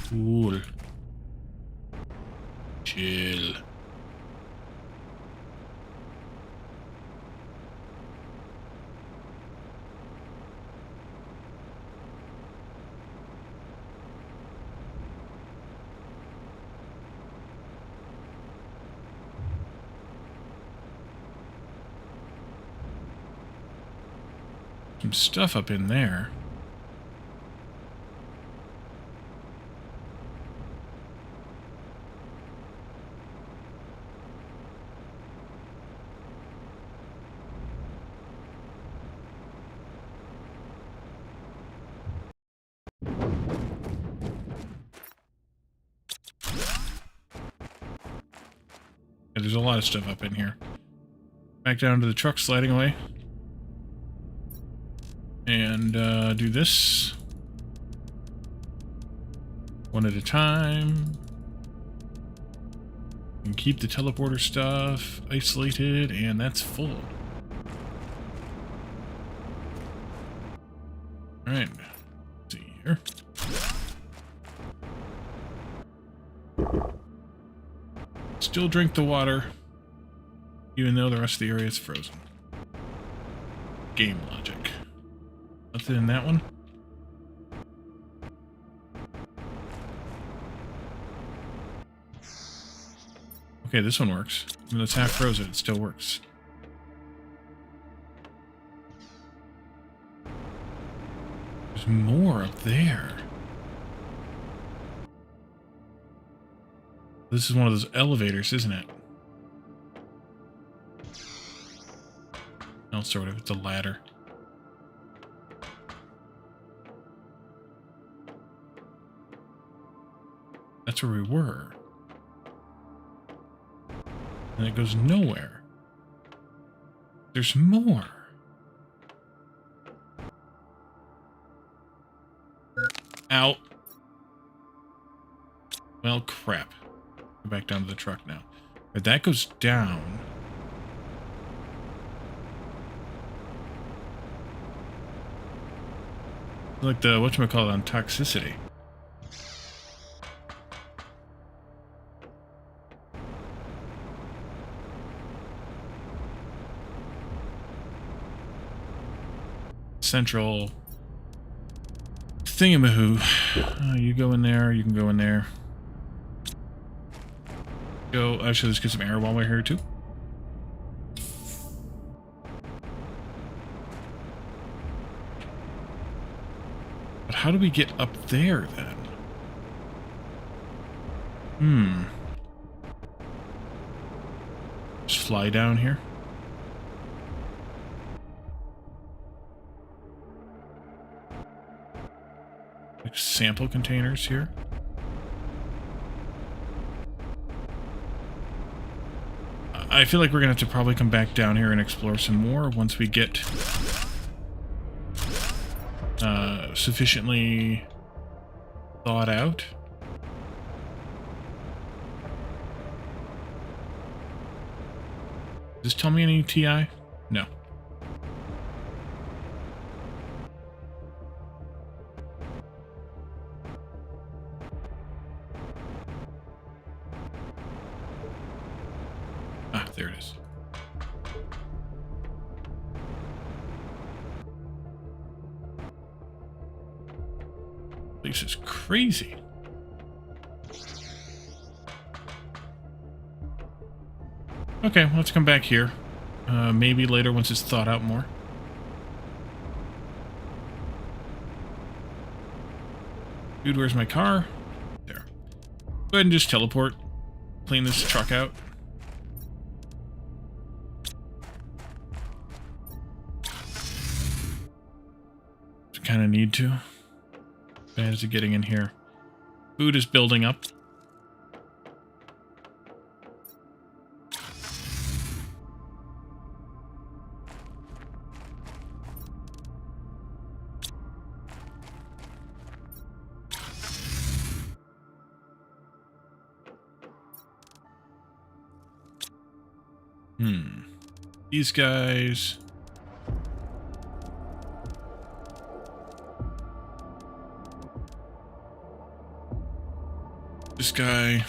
Cool. Chill. Some stuff up in there. Yeah, there's a lot of stuff up in here. Back down to the truck sliding away. And do this one at a time. And keep the teleporter stuff isolated, and that's full. Alright. Let's see here. Still drink the water, even though the rest of the area is frozen. Game logic. Nothing in that one. Okay, this one works. Even though it's half frozen, it still works. There's more up there. This is one of those elevators, isn't it? No, sort of. It's a ladder. That's where we were. And it goes nowhere. There's more. Ow. Well, crap. Go back down to the truck now. But that goes down. Like the, whatchamacallit, on toxicity. Central thingamahoo. You go in there, you can go in there. Go, actually, let's get some air while we're here, too. But how do we get up there, then? Just fly down here. Like sample containers here. I feel like we're gonna have to probably come back down here and explore some more once we get sufficiently thought out. Does this tell me any TI? No. Ah, there it is. This is crazy. Okay, let's come back here. Maybe later once it's thought out more. Dude, where's my car? There. Go ahead and just teleport. Clean this truck out. Kind of need to. Bad is it getting in here? Food is building up. These guys. This guy.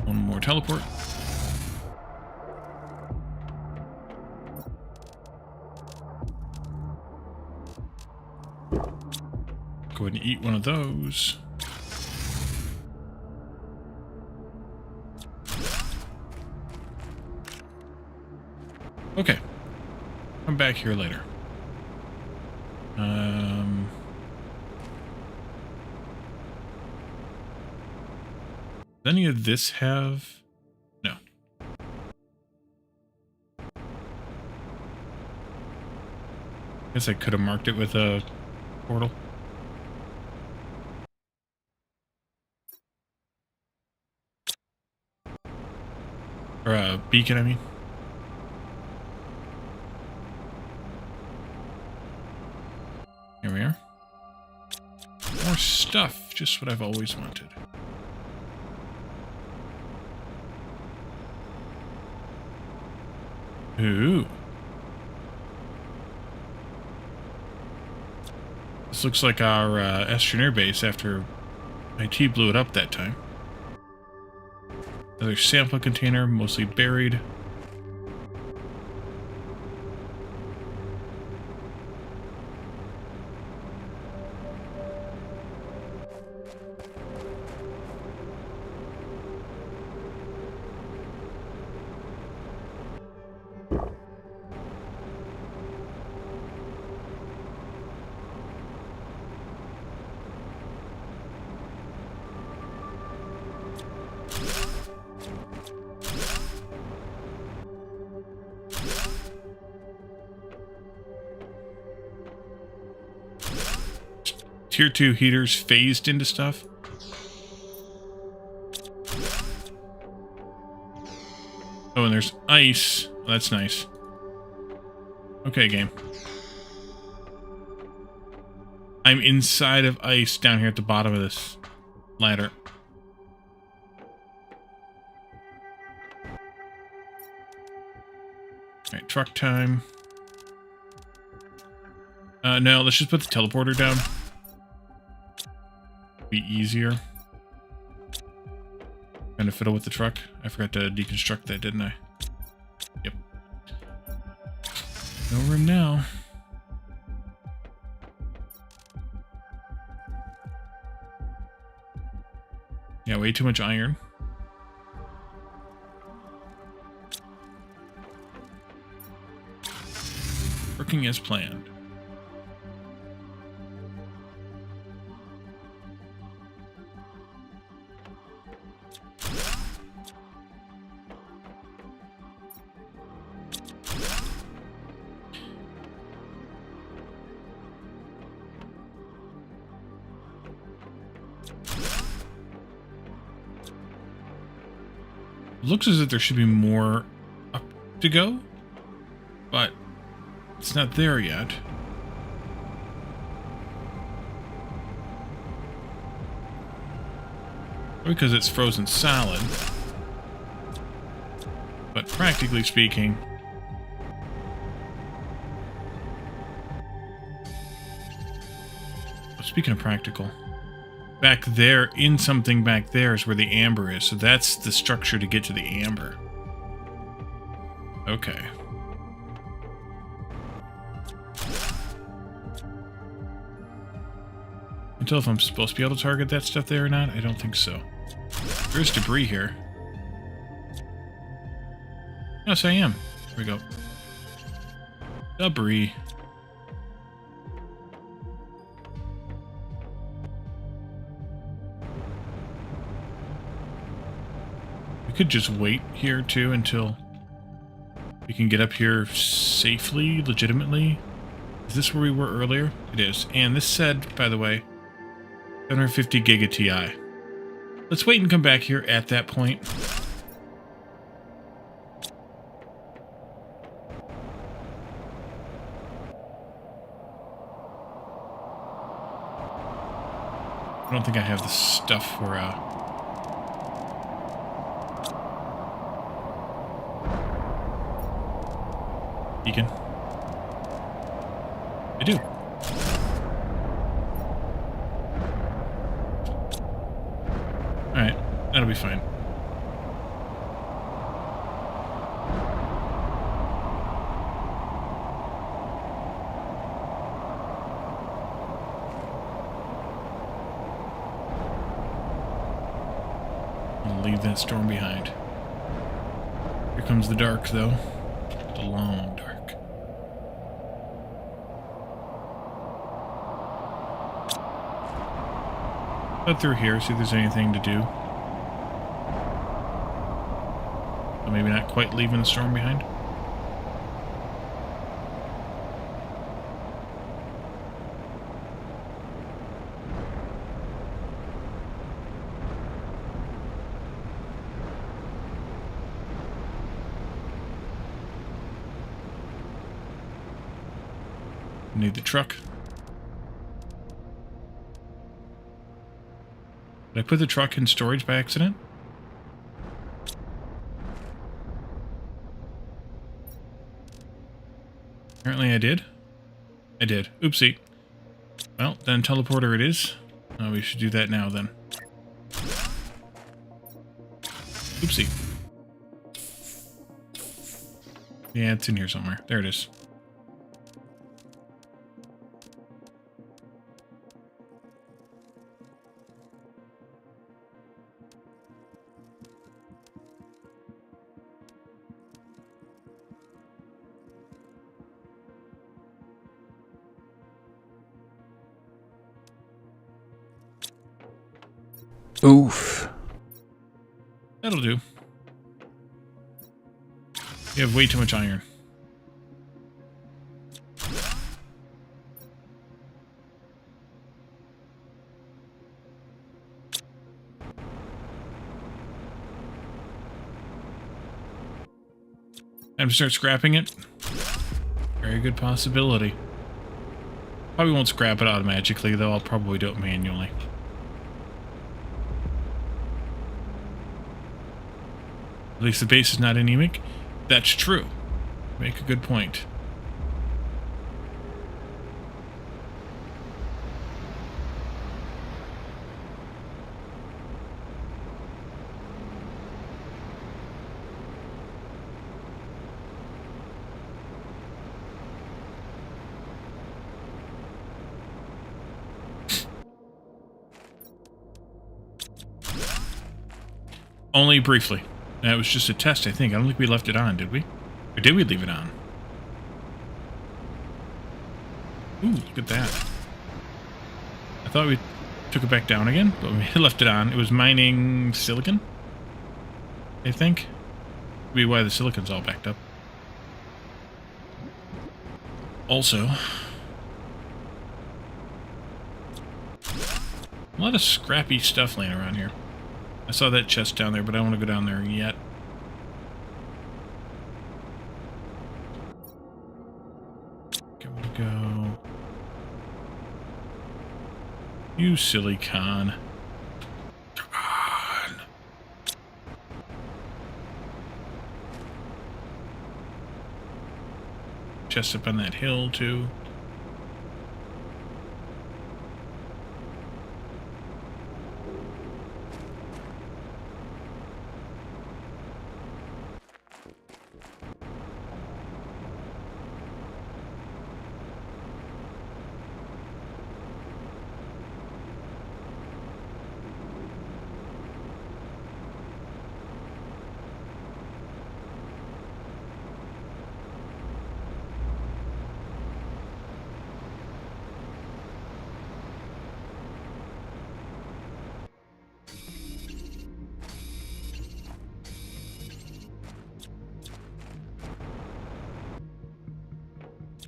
One more teleport. Go ahead and eat one of those. Okay. Come back here later. Does any of this have... No. Guess I could have marked it with a portal. Or a beacon, I mean. Here we are. More stuff, just what I've always wanted. Ooh. This looks like our Astroneer base after IT blew it up that time. Another sample container, mostly buried. Tier 2 heaters phased into stuff. Oh, and there's ice. Oh, that's nice. Okay, game. I'm inside of ice down here at the bottom of this ladder. Alright, truck time. No, let's just put the teleporter down. Be easier. Trying to fiddle with the truck. I forgot to deconstruct that, didn't I? Yep. No room now. Yeah, way too much iron. Working as planned. Looks as if there should be more up to go, but it's not there yet. Because it's frozen solid. But practically speaking, speaking of practical, back there, in something back there is where the amber is. So that's the structure to get to the amber. Okay. Until if I'm supposed to be able to target that stuff there or not, I don't think so. There's debris here. Yes, I am. Here we go. Debris. We could just wait here, too, until we can get up here safely, legitimately. Is this where we were earlier? It is. And this said, by the way, 750 Giga TI. Let's wait and come back here at that point. I don't think I have the stuff for, beacon. I do. Alright, that'll be fine. I'll leave that storm behind. Here comes the dark, though. The long dark. Cut through here, see if there's anything to do. But maybe not quite leaving the storm behind. Need the truck. Did I put the truck in storage by accident? Apparently I did. I did. Oopsie. Well, then teleporter it is. We should do that now then. Oopsie. Yeah, it's in here somewhere. There it is. Oof. That'll do. You have way too much iron. Time to start scrapping it. Very good possibility. Probably won't scrap it automatically, though. I'll probably do it manually. At least the base is not anemic. That's true. Make a good point. Only briefly. That was just a test, I think. I don't think we left it on, did we? Or did we leave it on? Ooh, look at that. I thought we took it back down again, but we left it on. It was mining silicon, I think. Could be why the silicon's all backed up. Also, a lot of scrappy stuff laying around here. I saw that chest down there, but I don't want to go down there yet. Okay, I want to go... You silly con. Come on. Chest up on that hill, too.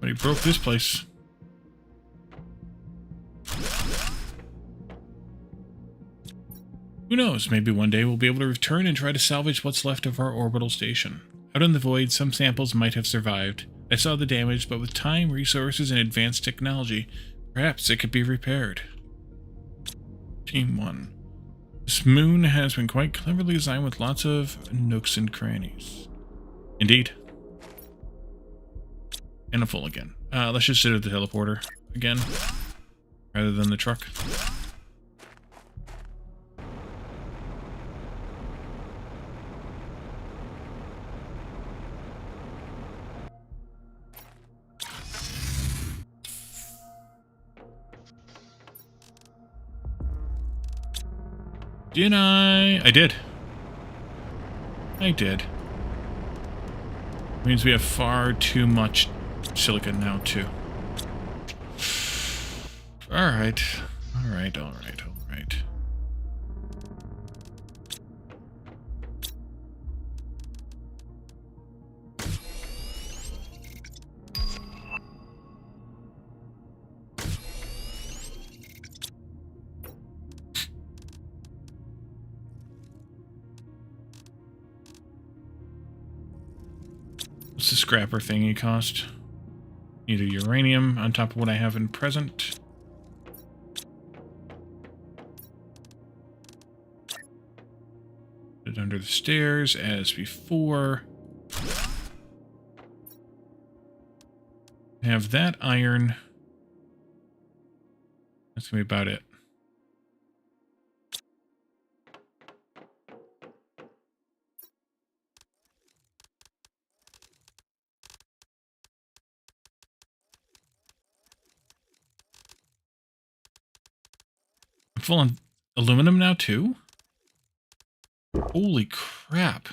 But he broke this place. Who knows, maybe one day we'll be able to return and try to salvage what's left of our orbital station. Out in the void, some samples might have survived. I saw the damage, but with time, resources, and advanced technology, perhaps it could be repaired. Team 1. This moon has been quite cleverly designed with lots of nooks and crannies. Indeed. And a full again. Let's just sit at the teleporter again, rather than the truck. Did I? I did. I did. Means we have far too much silicon now, too. Alright. Alright, alright, alright. What's the scrapper thingy cost? Need a uranium on top of what I have in present. Put it under the stairs as before. Have that iron. That's gonna be about it. I'm full on aluminum now too? Holy crap.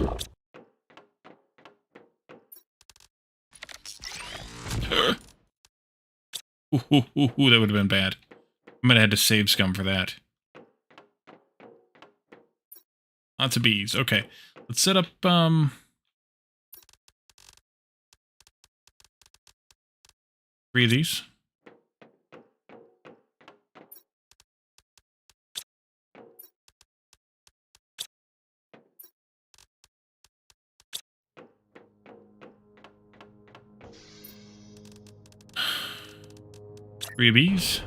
Ooh, that would have been bad. I might have had to save scum for that. Lots of bees. Okay. Let's set up, 3 of these. 3 bees.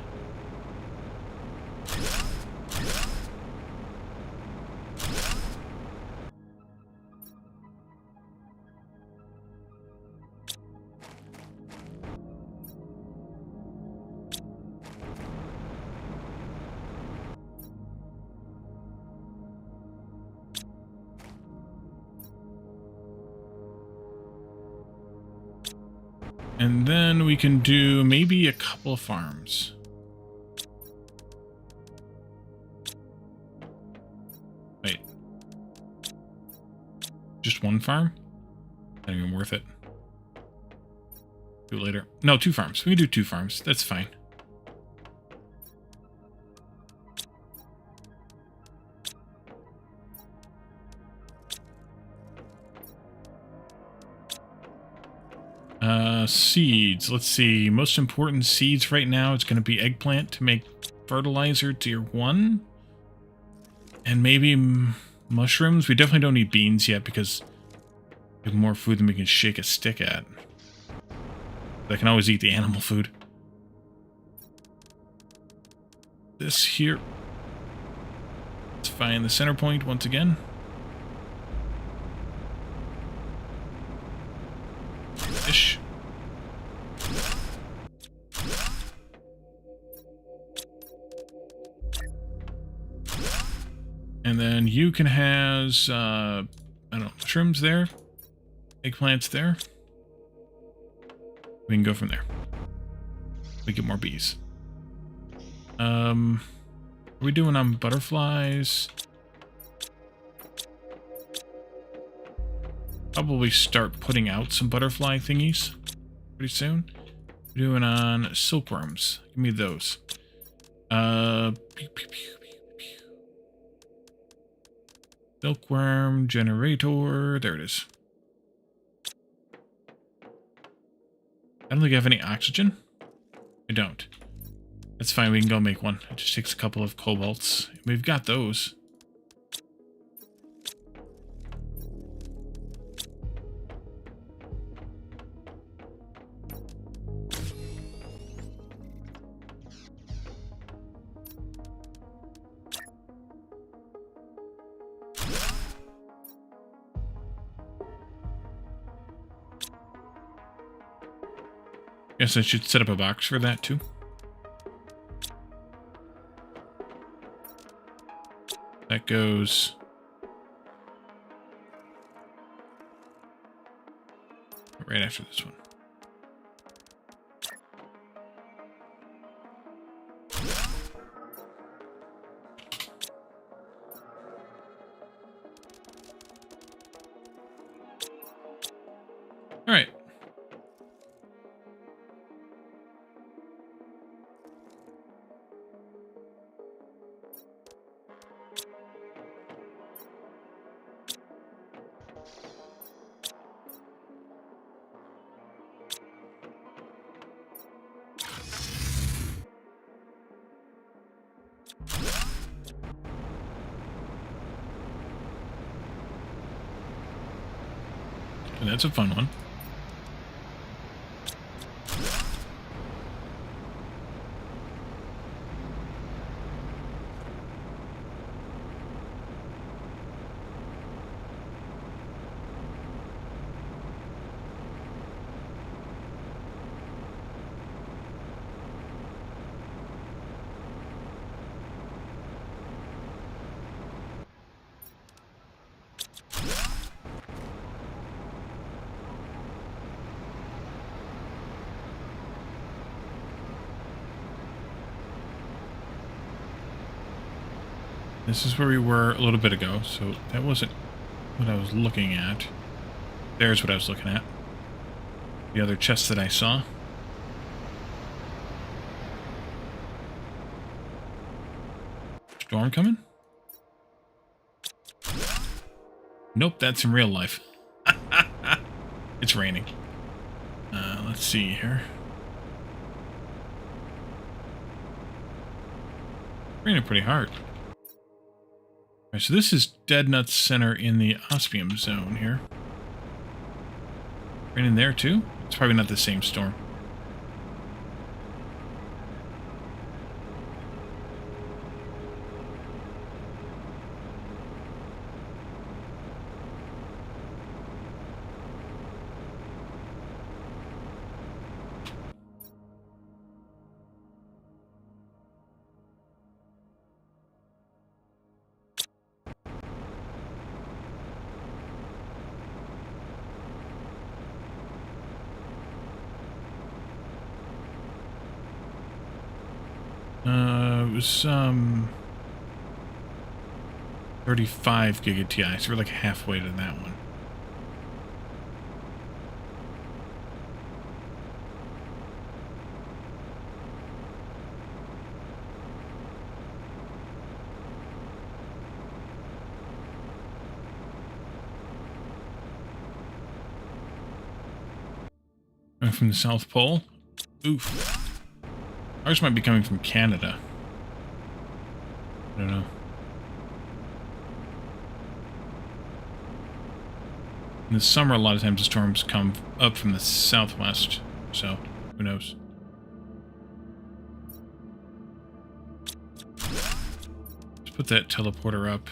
And then we can do maybe a couple of farms. Wait. Just one farm? Not even worth it. Do it later. No, 2 farms. We can do 2 farms. That's fine. Seeds. Let's see. Most important seeds right now, it's going to be eggplant to make fertilizer tier 1. And maybe mushrooms. We definitely don't need beans yet because we have more food than we can shake a stick at. But I can always eat the animal food. This here. Let's find the center point once again. Fish. And then you can has, I don't know, mushrooms there, eggplants there. We can go from there. We get more bees. Are we doing on butterflies? Probably start putting out some butterfly thingies pretty soon. We're doing on silkworms. Give me those. Silkworm generator. There it is. I don't think I have any oxygen. I don't. That's fine. We can go make one. It just takes a couple of cobalts. We've got those. Guess I should set up a box for that too. That goes right after this one. All right. And that's a fun one. This is where we were a little bit ago, so that wasn't what I was looking at. There's what I was looking at. The other chest that I saw. Storm coming? Nope, that's in real life. It's raining. Let's see here. Raining pretty hard. Alright, so this is Dead Nut's center in the Ospium zone here. Raining there too? It's probably not the same storm. It was 35 giga TI, so we're like halfway to that one. From the South Pole? Oof. Ours might be coming from Canada. I don't know. In the summer, a lot of times the storms come up from the southwest, so who knows. Let's put that teleporter up.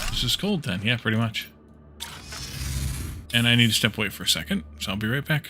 This is cold then, yeah, pretty much. And I need to step away for a second, so I'll be right back.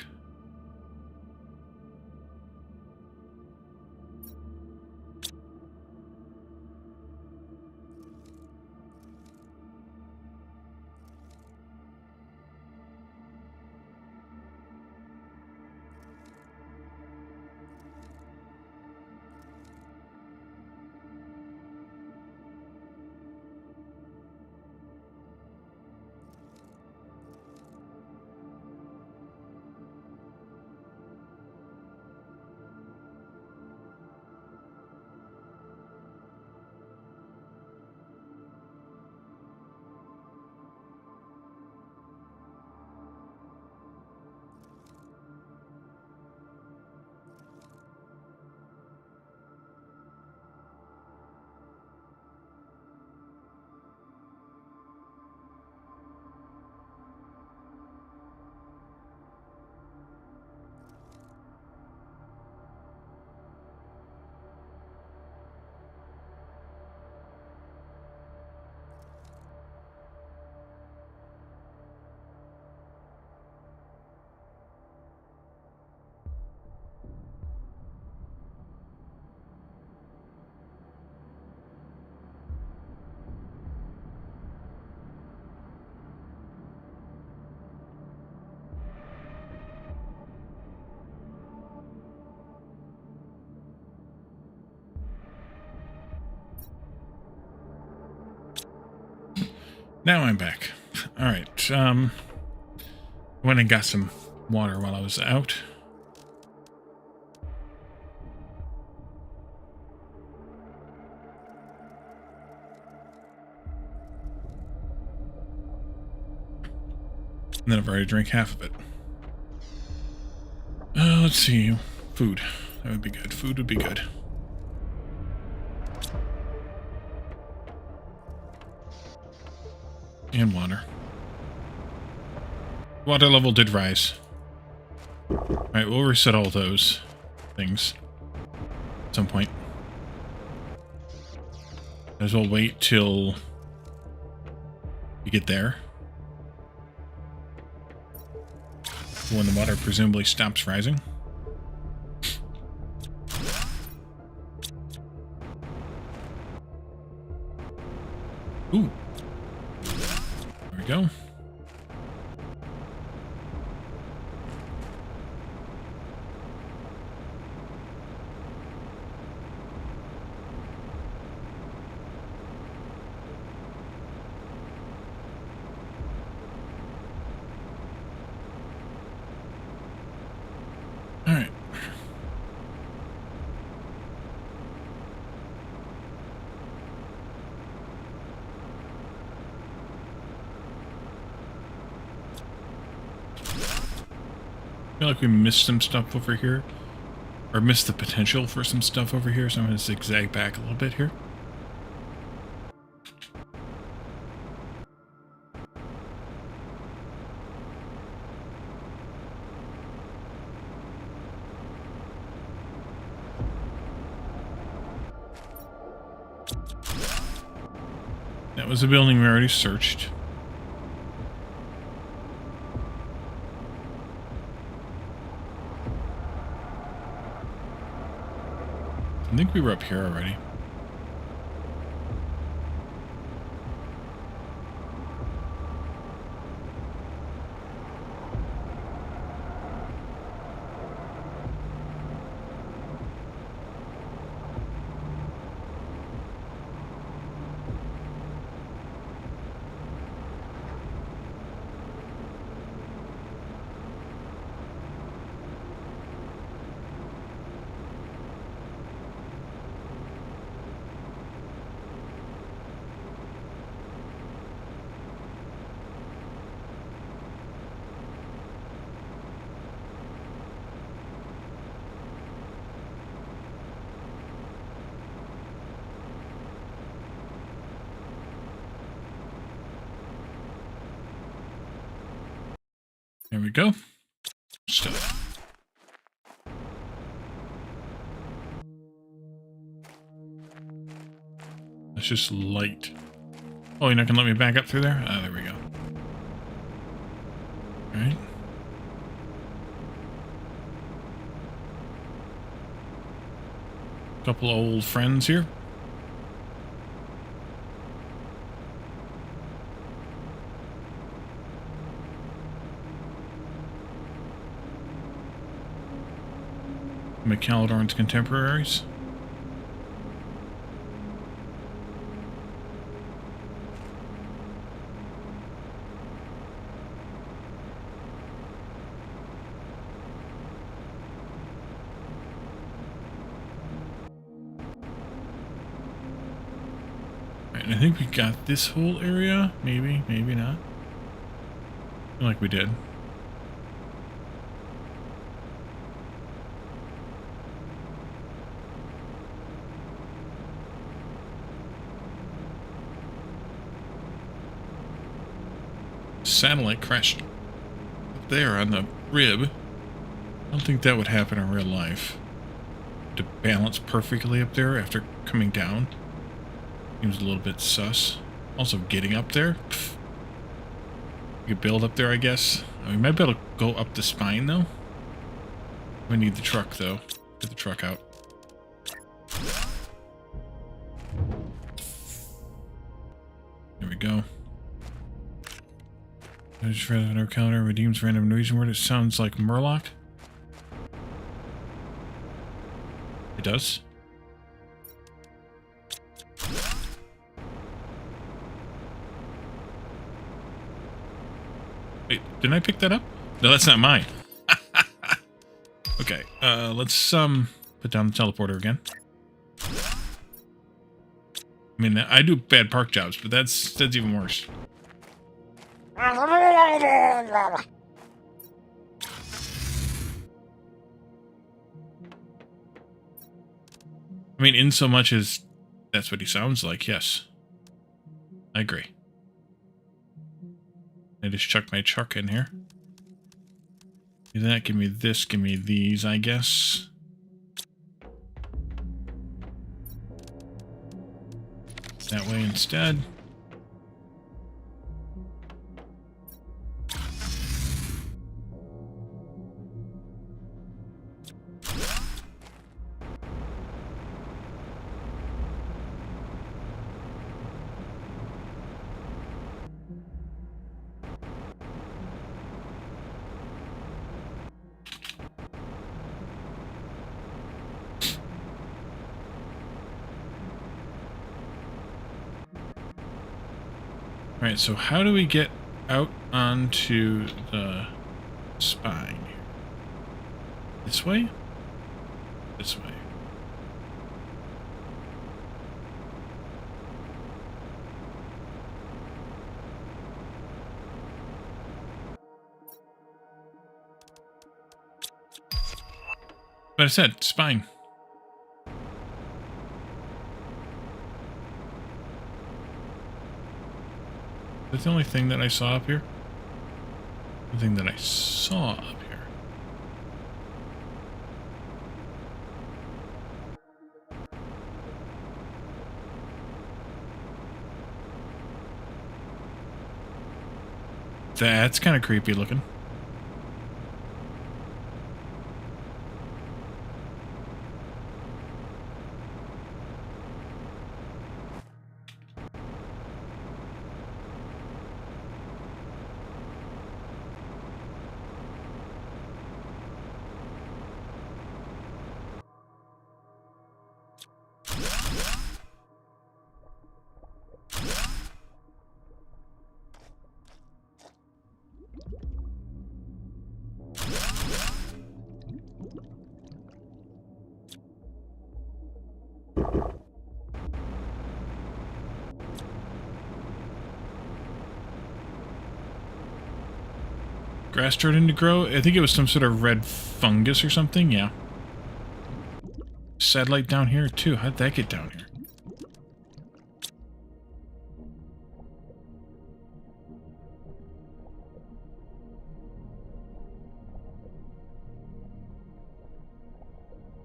Now I'm back. Alright, went and got some water while I was out. And then I've already drank half of it. Let's see. Food. That would be good. Food would be good. And water. Water level did rise. Alright, we'll reset all those things at some point. Might as well wait till we get there. When the water presumably stops rising. Ooh. There we go. All right. I feel like we missed some stuff over here. Or missed the potential for some stuff over here, so I'm going to zigzag back a little bit here. That was a building we already searched. I think we were up here already. There we go. Stuff. That's just light. Oh, you're not gonna let me back up through there? Ah, there we go. Alright. Couple old friends here. McCalladorn's contemporaries. Right, and I think we got this whole area. Maybe, maybe not. I feel like we did. Satellite crashed up there on the rib. I don't think that would happen in real life. To balance perfectly up there after coming down seems a little bit sus. Also, getting up there, pff. You could build up there, I guess. We might be able to go up the spine though. We need the truck though. Get the truck out. There we go. I just read an counter redeems random Norwegian word. It sounds like Murloc. It does. Wait, didn't I pick that up? No, that's not mine. Okay, let's put down the teleporter again. I mean, I do bad park jobs, but that's even worse. I mean, in so much as that's what he sounds like, yes. I agree. I just chuck my truck in here. Do that, give me this, give me these, I guess. That way instead. Alright, so how do we get out onto the spine? This way? This way. But I said, spine. That's the only thing that I saw up here. The thing that I saw up here. That's kind of creepy looking. Grass starting to grow? I think it was some sort of red fungus or something, yeah. Satellite down here too. How'd that get down here?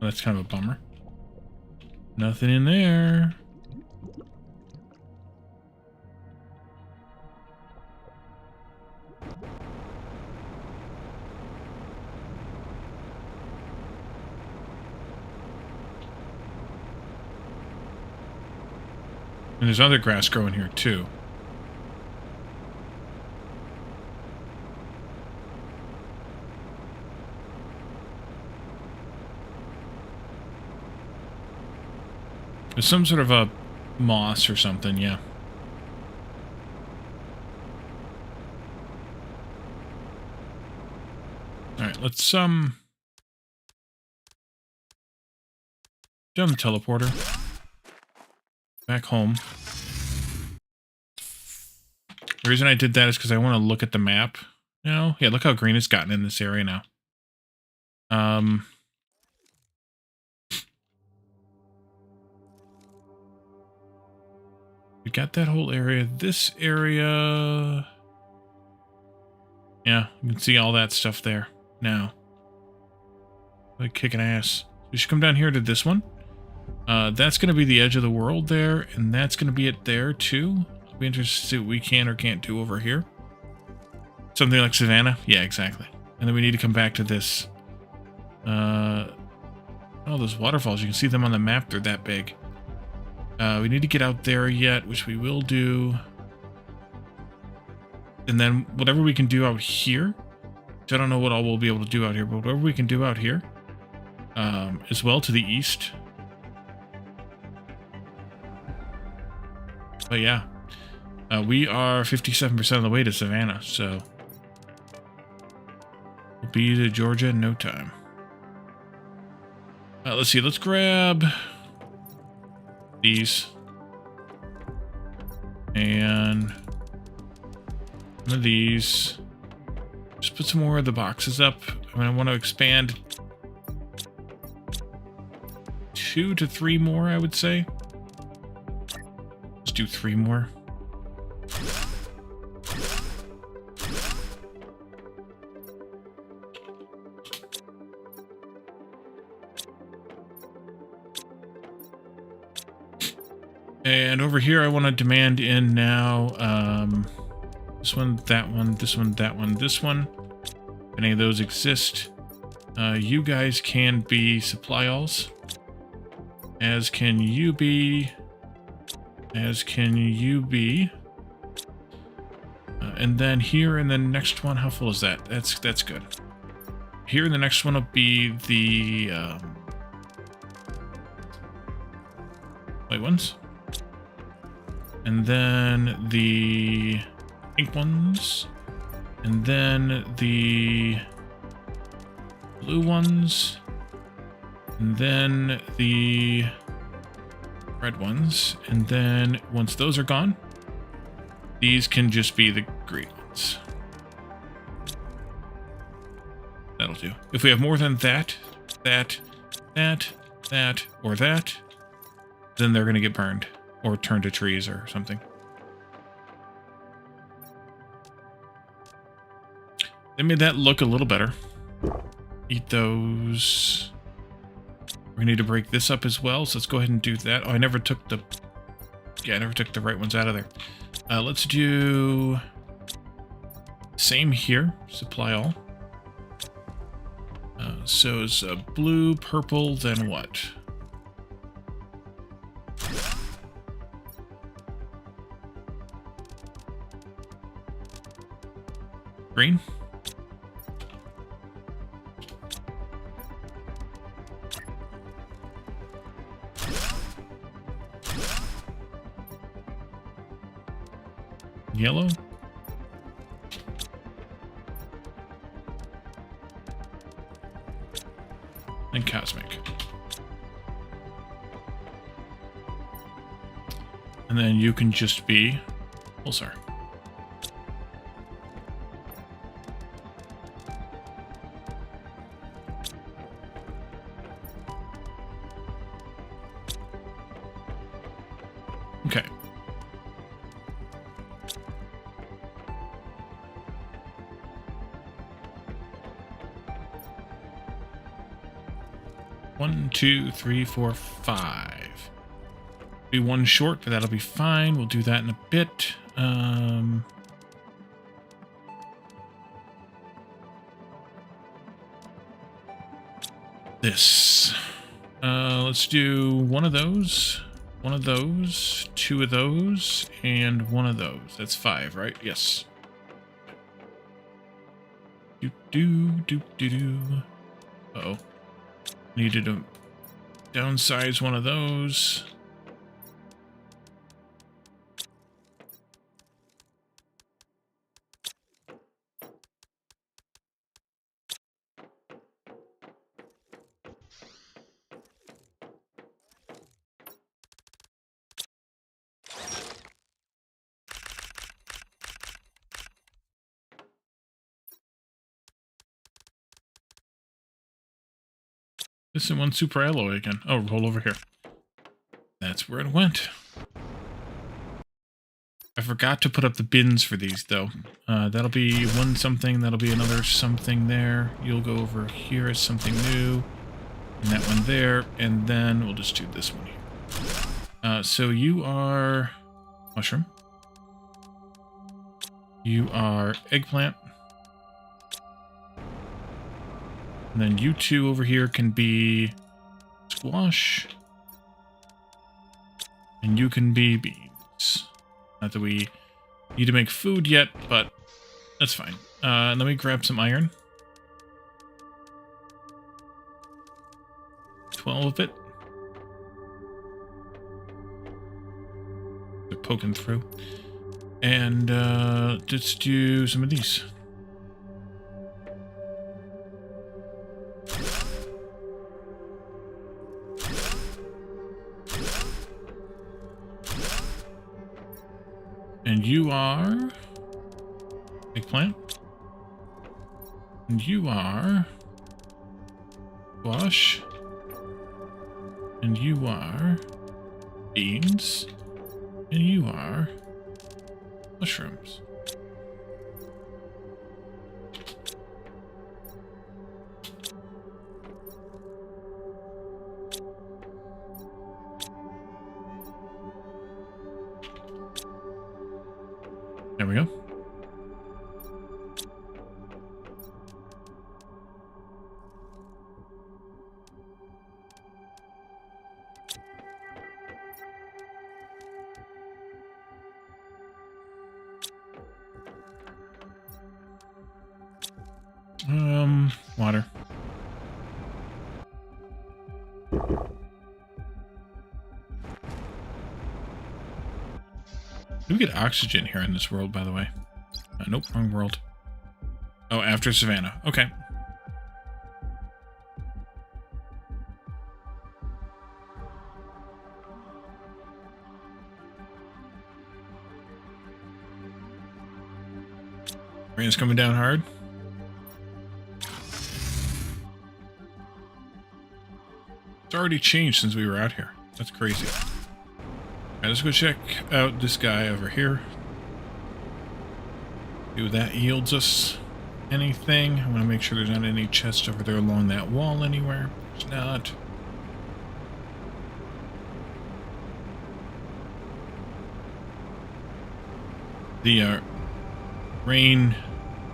That's kind of a bummer. Nothing in there. And there's other grass growing here too. There's some sort of a moss or something, yeah. Alright, let's jump the teleporter. Back home. The reason I did that is because I want to look at the map. You know? Yeah, look how green it's gotten in this area now. We got that whole area. This area... Yeah, you can see all that stuff there now. Like kicking ass. We should come down here to this one. That's going to be the edge of the world there, and that's going to be it there too. I'll be interested to see what we can or can't do over here. Something like Savannah? Yeah, exactly. And then we need to come back to this. Oh, those waterfalls. You can see them on the map. They're that big. We need to get out there yet, which we will do. And then whatever we can do out here. I don't know what all we'll be able to do out here, but whatever we can do out here. As well to the east. But yeah. We are 57% of the way to Savannah, so... We'll be to Georgia in no time. Let's see, let's grab... these. And... one of these. Just put some more of the boxes up. I mean, I want to expand 2 to 3 more, I would say. Let's do 3 more. And over here, I want to demand in now, this one, that one, this one, that one, this one. If any of those exist, you guys can be supply alls. As can you be. As can you be. And then here in the next one, how full is that? That's good. Here in the next one will be the white ones. And then the pink ones. And then the blue ones. And then the red ones. And then once those are gone, these can just be the green ones. That'll do. If we have more than that, or that, then they're going to get burned. Or turn to trees or something. They made that look a little better. Eat those. We need to break this up as well, so let's go ahead and do that. Oh, I never took the... Yeah, I never took the right ones out of there. Let's do... Same here. Supply all. So it's blue, purple, then what? Green. Yellow. And cosmic. And then you can just be pulsar. Okay. 1, 2, 3, 4, 5. Be one short, but that'll be fine. We'll do that in a bit. This. Let's do one of those, two of those, and one of those. That's 5, right? Yes. Uh-oh. Needed to downsize one of those. This is one super alloy again. Oh, roll over here. That's where it went. I forgot to put up the bins for these, though. That'll be one something, that'll be another something there. You'll go over here as something new. And that one there. And then we'll just do this one here. So you are mushroom. You are eggplant. And then you two over here can be squash. And you can be beans. Not that we need to make food yet, but that's fine. Let me grab some iron. 12 of it. They're poking through. And let's do some of these. And you are eggplant. And you are squash. And you are beans. And you are mushrooms. There we go. Water. Do we get oxygen here in this world, by the way? Nope, wrong world. Oh, after Savannah. Okay. Rain's coming down hard. It's already changed since we were out here. That's crazy. Alright, let's go check out this guy over here. See if that yields us anything. I want to make sure there's not any chests over there along that wall anywhere. There's not. The rain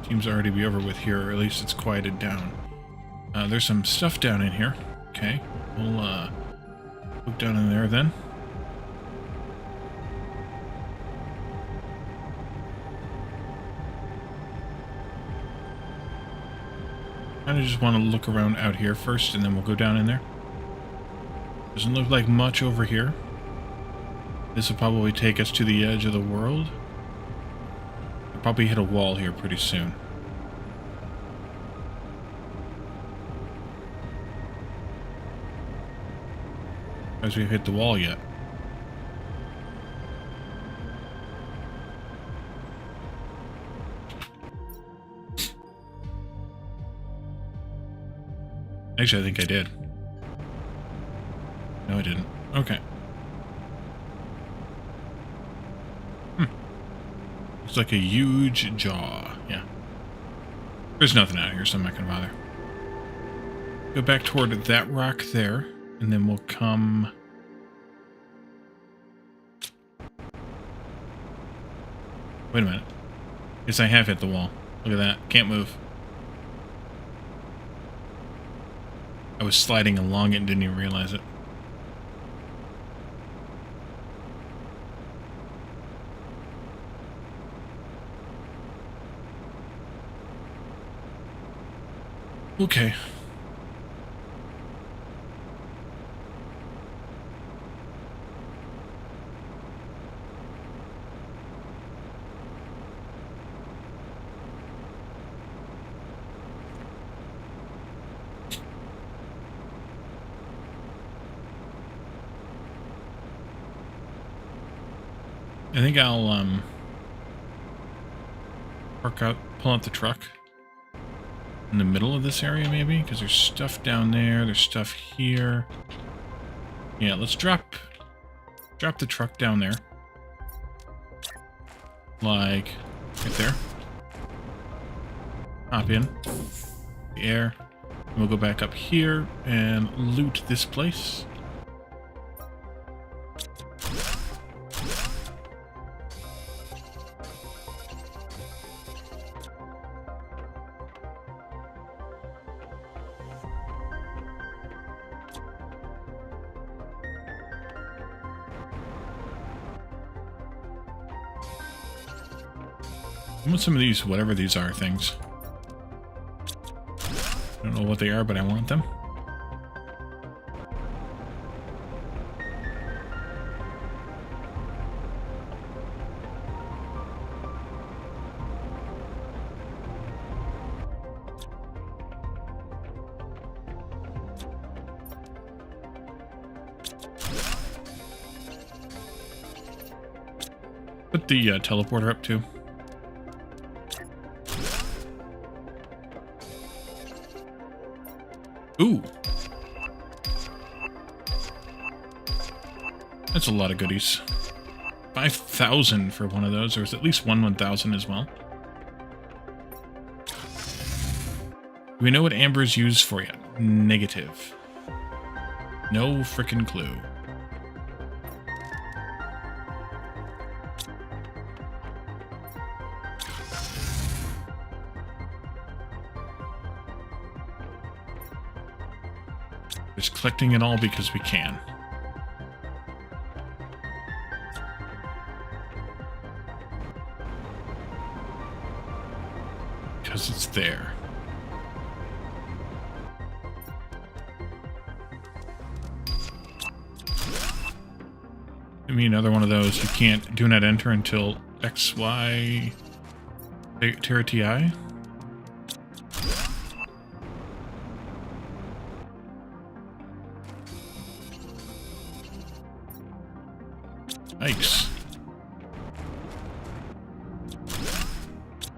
seems already to be over with here, or at least it's quieted down. There's some stuff down in here. Okay, we'll look down in there then. I just want to look around out here first, and then we'll go down in there. Doesn't look like much over here. This will probably take us to the edge of the world. We'll probably hit a wall here pretty soon. As we've hit the wall yet. Actually, I think I did. No, I didn't. Okay. Looks like a huge jaw. Yeah. There's nothing out here, so I'm not gonna bother. Go back toward that rock there, and then we'll come... Wait a minute. Yes, I have hit the wall. Look at that. Can't move. I was sliding along it and didn't even realize it. Okay. I think I'll pull out the truck in the middle of this area maybe, because there's stuff down there, there's stuff here. Yeah, let's drop the truck down there. Like right there. Hop in the air. And we'll go back up here and loot this place. I want some of these, whatever these are, things. I don't know what they are, but I want them. Put the teleporter up too. Ooh. That's a lot of goodies. 5,000 for one of those. There's at least one 1,000 as well. Do we know what amber is used for yet? Negative. No frickin' clue. Just collecting it all because we can. Because it's there. Give me another one of those. You can't do not enter until XY Terra TI. Yikes.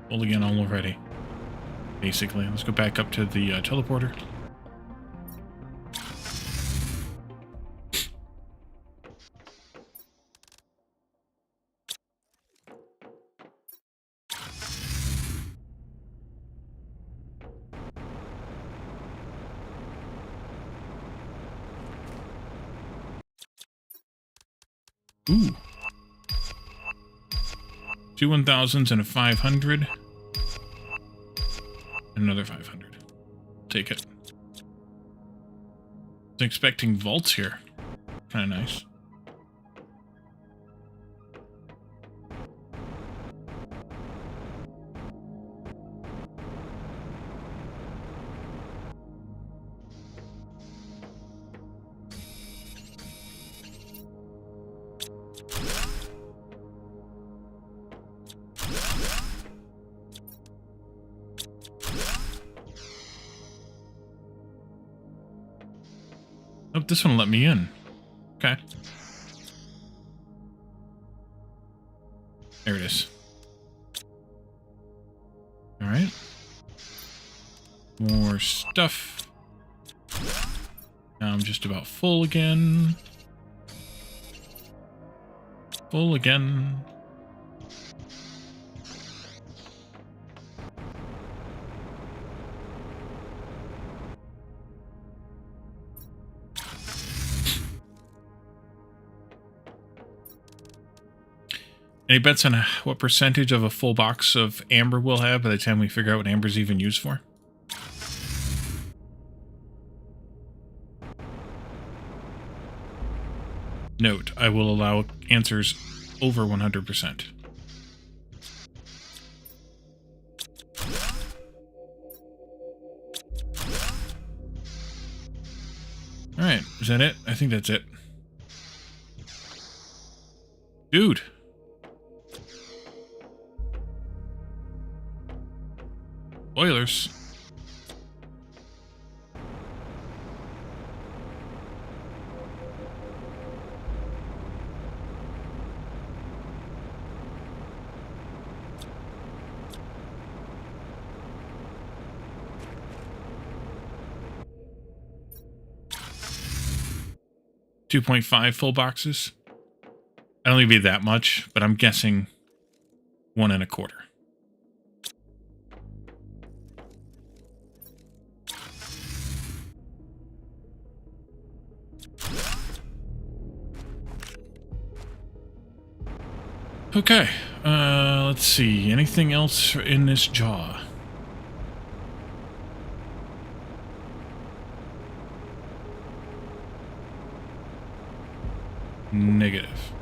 Full again already. Basically. Let's go back up to the teleporter. Ooh. 2 1,000s and a 500. Another 500. Take it. I was expecting vaults here. Kind of nice. Oh, this one let me in. Okay. There it is. All right. More stuff. Now I'm just about full again. Full again. Any bets on what percentage of a full box of amber we'll have by the time we figure out what amber's even used for? Note, I will allow answers over 100%. Alright, is that it? I think that's it. Dude! Spoilers. $2.5 full boxes. I don't think it'd be that much, but I'm guessing 1 1/4. Okay, let's see. Anything else in this jaw? Negative.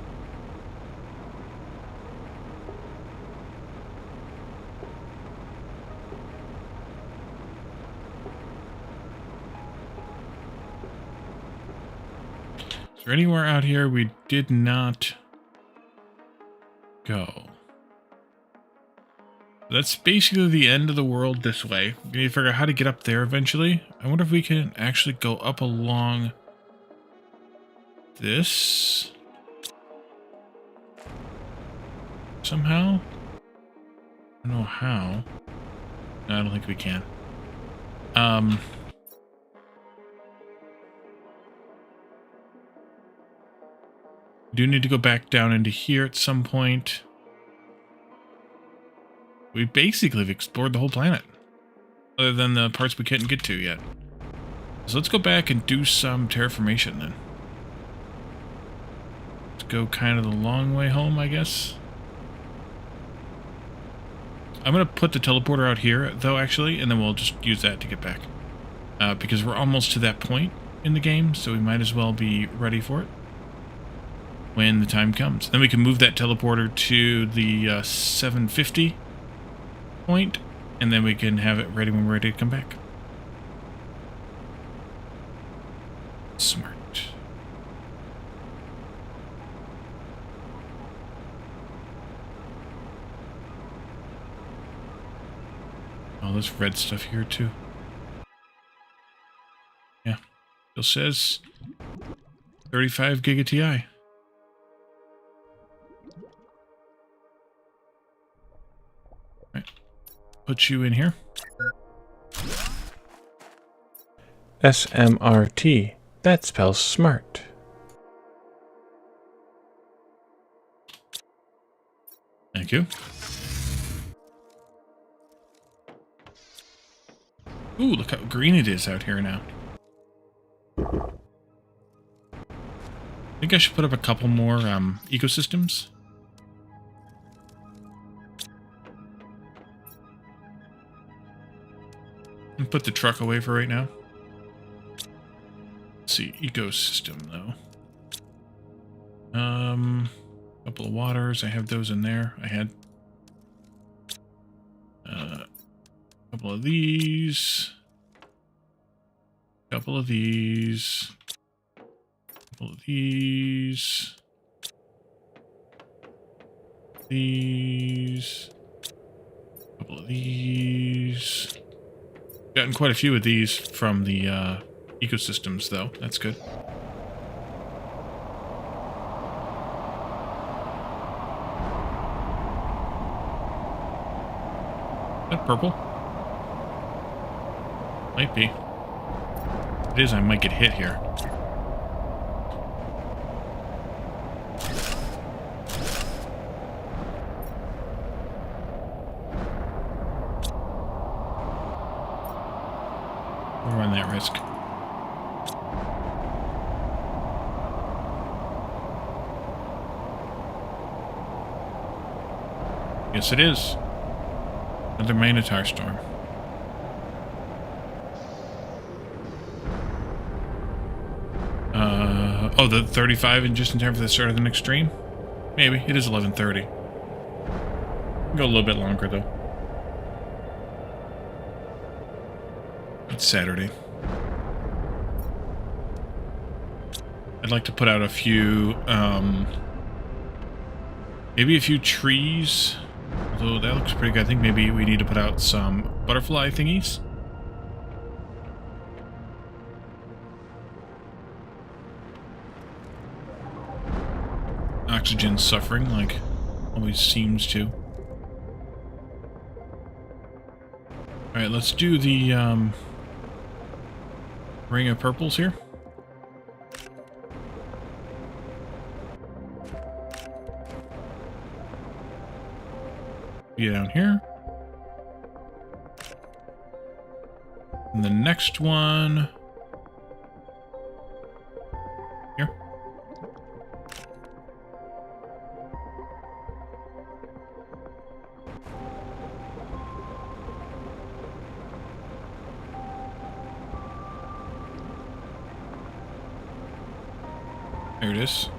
Is there anywhere out here we did not go? That's basically the end of the world this way. We need to figure out how to get up there eventually. I wonder if we can actually go up along this somehow. I don't know how. No, I don't think we can. Do need to go back down into here at some point. We basically have explored the whole planet, other than the parts we couldn't get to yet. So let's go back and do some terraformation then. Let's go kind of the long way home, I guess. I'm going to put the teleporter out here, though, actually, and then we'll just use that to get back. Because we're almost to that point in the game, so we might as well be ready for it when the time comes. Then we can move that teleporter to the 750 point, and then we can have it ready when we're ready to come back. Smart. Oh, there's red stuff here too. Yeah. Still says 35 Giga TI. Right. Put you in here. SMRT. That spells smart. Thank you. Ooh, look how green it is out here now. I think I should put up a couple more ecosystems. And put the truck away for right now. Let's see, ecosystem though. Couple of waters. I have those in there. I had a couple of these. Couple of these. Couple of these. These. Couple of these. Gotten quite a few of these from the ecosystems, though. That's good. Is that purple? Might be. If it is, I might get hit here. We'll run that risk. Yes, it is. Another Minotaur storm. Oh, the 35 and just in time for the start of the next stream? Maybe. It is 11:30. Go a little bit longer, though. It's Saturday. I'd like to put out a few, maybe a few trees. Although that looks pretty good. I think maybe we need to put out some butterfly thingies. Oxygen suffering, like always seems to. Alright, let's do the ring of purples here. Be down here. And the next one here. There it is.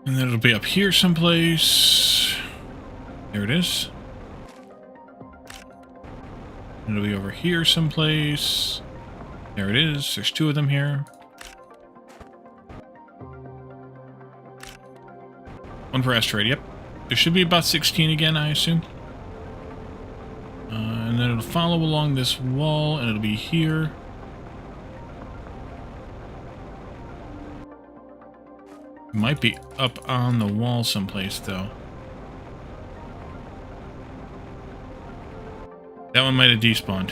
And then it'll be up here someplace. There it is. And it'll be over here someplace. There it is. There's two of them here. One per asteroid, yep. There should be about 16 again, I assume. And then it'll follow along this wall, and it'll be here. Might be up on the wall someplace, though. That one might have despawned.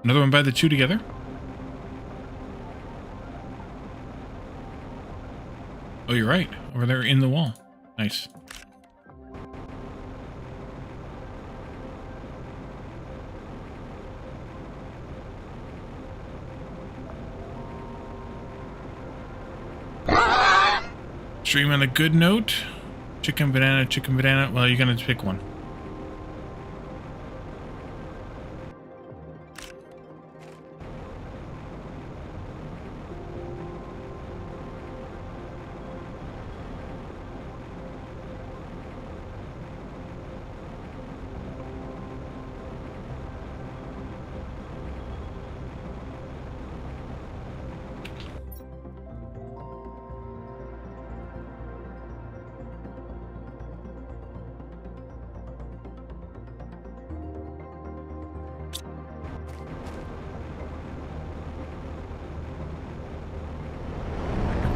Another one by the two together. Oh, you're right. Over there in the wall. Nice. Stream on a good note. Chicken, banana, chicken, banana. Well, you're gonna pick one.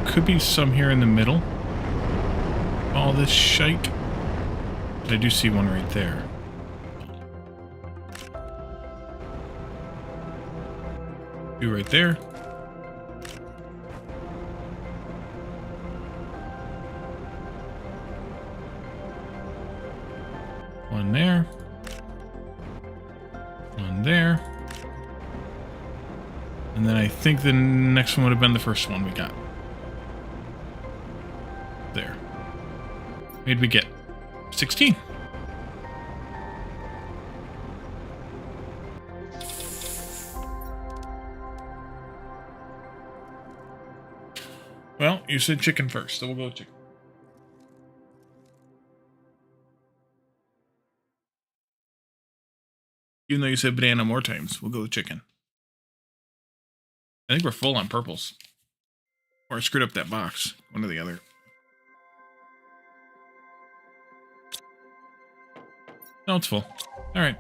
Could be some here in the middle. All this shite. But I do see one right there. Two right there. One there. One there. And then I think the next one would have been the first one we got. There. What did we get? 16. Well, you said chicken first, so we'll go with chicken. Even though you said banana more times, we'll go with chicken. I think we're full on purples. Or I screwed up that box. One or the other. No, it's full. Alright.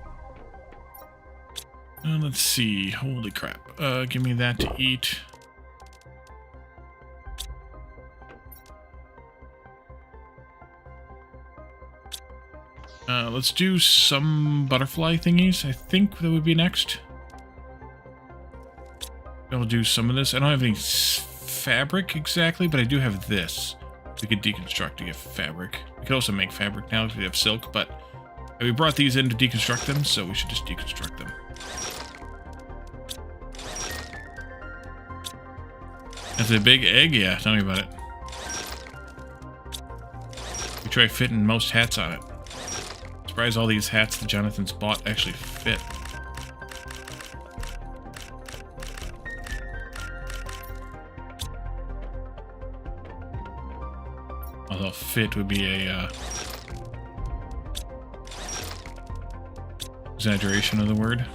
Let's see. Holy crap. Give me that to eat. Let's do some butterfly thingies. I think that would be next. I'll do some of this. I don't have any fabric exactly, but I do have this. We could deconstruct to get fabric. We could also make fabric now because we have silk, but we brought these in to deconstruct them, so we should just deconstruct them. That's a big egg? Yeah, tell me about it. We try fitting most hats on it. Surprised all these hats that Jonathan's bought actually fit. Although fit would be a exaggeration of the word.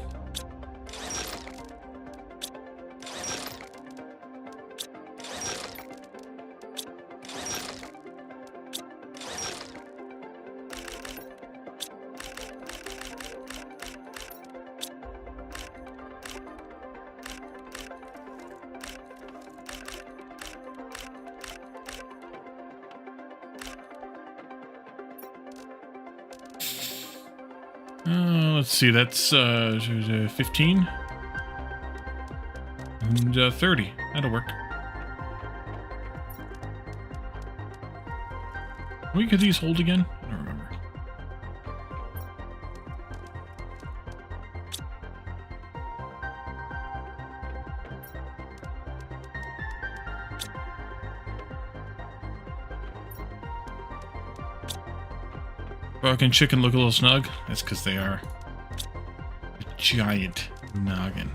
Let's see, that's 15 and 30. That'll work. How many could these hold again? I don't remember. Frog and chicken look a little snug. That's because they are a giant noggin.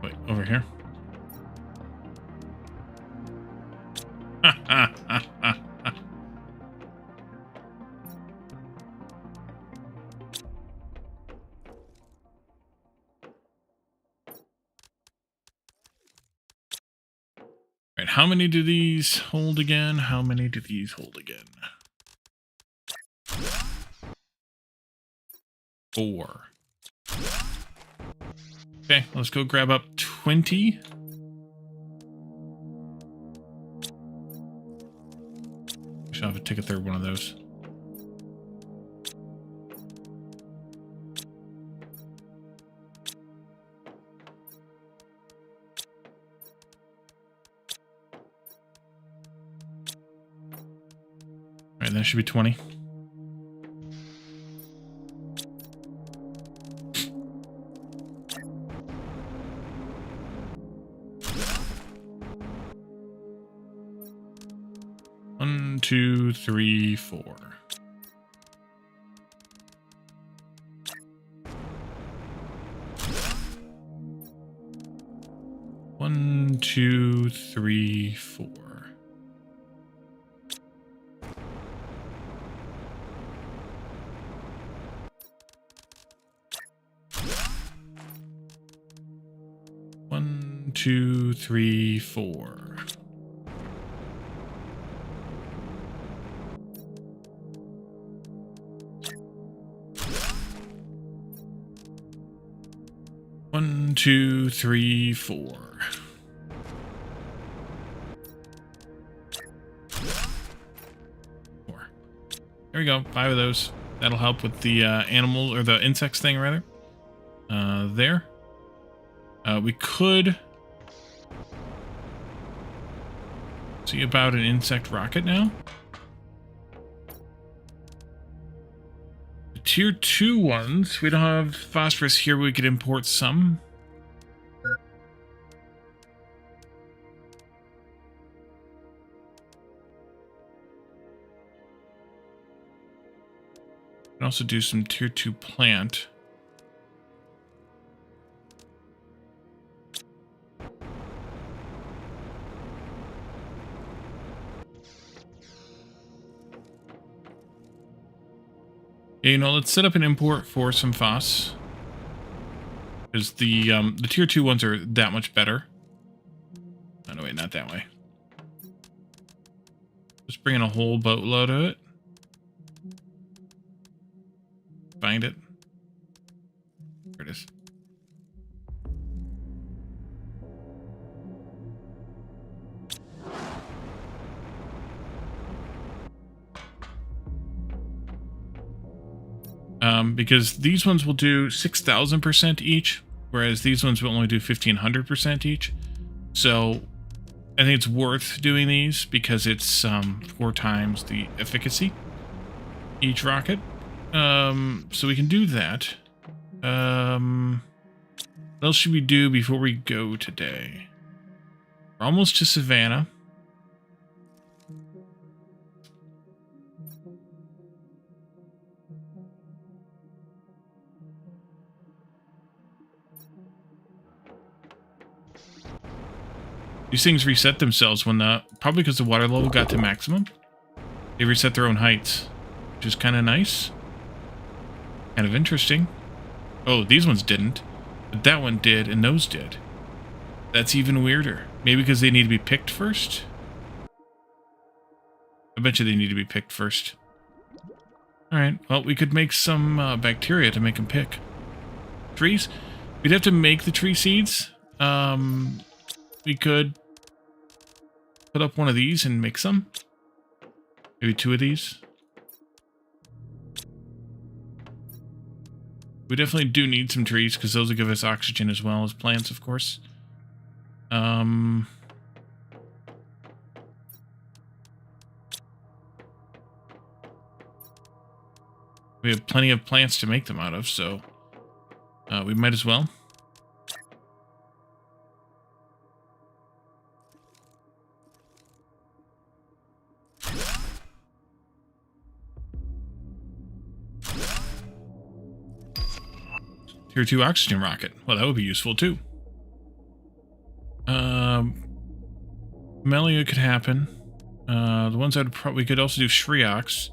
Wait, over here. Right, how many do these hold again? How many do these hold again? 4. Okay, let's go grab up 20. Should have to take a third one of those. All right, that should be 20. One, two, three, 4. One, two, three, 4. One, two, three, 4. One, two, three, 4. There we go. 5 of those. That'll help with the animal or the insects thing, rather. There. We could see about an insect rocket now. The tier 2 ones. We don't have phosphorus here. We could import some. We can also do some tier 2 plant. Yeah, you know, let's set up an import for some phos. Because the tier 2 ones are that much better. Oh, no, wait, not that way. Just bring in a whole boatload of it. Find it. There it is. Because these ones will do 6,000% each, whereas these ones will only do 1500% each. So I think it's worth doing these because it's 4 times the efficacy each rocket. So we can do that. What else should we do before we go today? We're almost to Savannah. These things reset themselves when probably because the water level got to maximum. They reset their own heights, which is kind of nice. Kind of interesting. Oh, these ones didn't. But that one did, and those did. That's even weirder. Maybe because they need to be picked first? I bet you they need to be picked first. Alright, well, we could make some bacteria to make them pick. Trees? We'd have to make the tree seeds. We could put up one of these and make some. Maybe 2 of these. We definitely do need some trees because those will give us oxygen as well as plants, of course. We have plenty of plants to make them out of, so we might as well. Tier 2 oxygen rocket. Well, that would be useful too. Melia could happen. The ones I'd we could also do Shriox.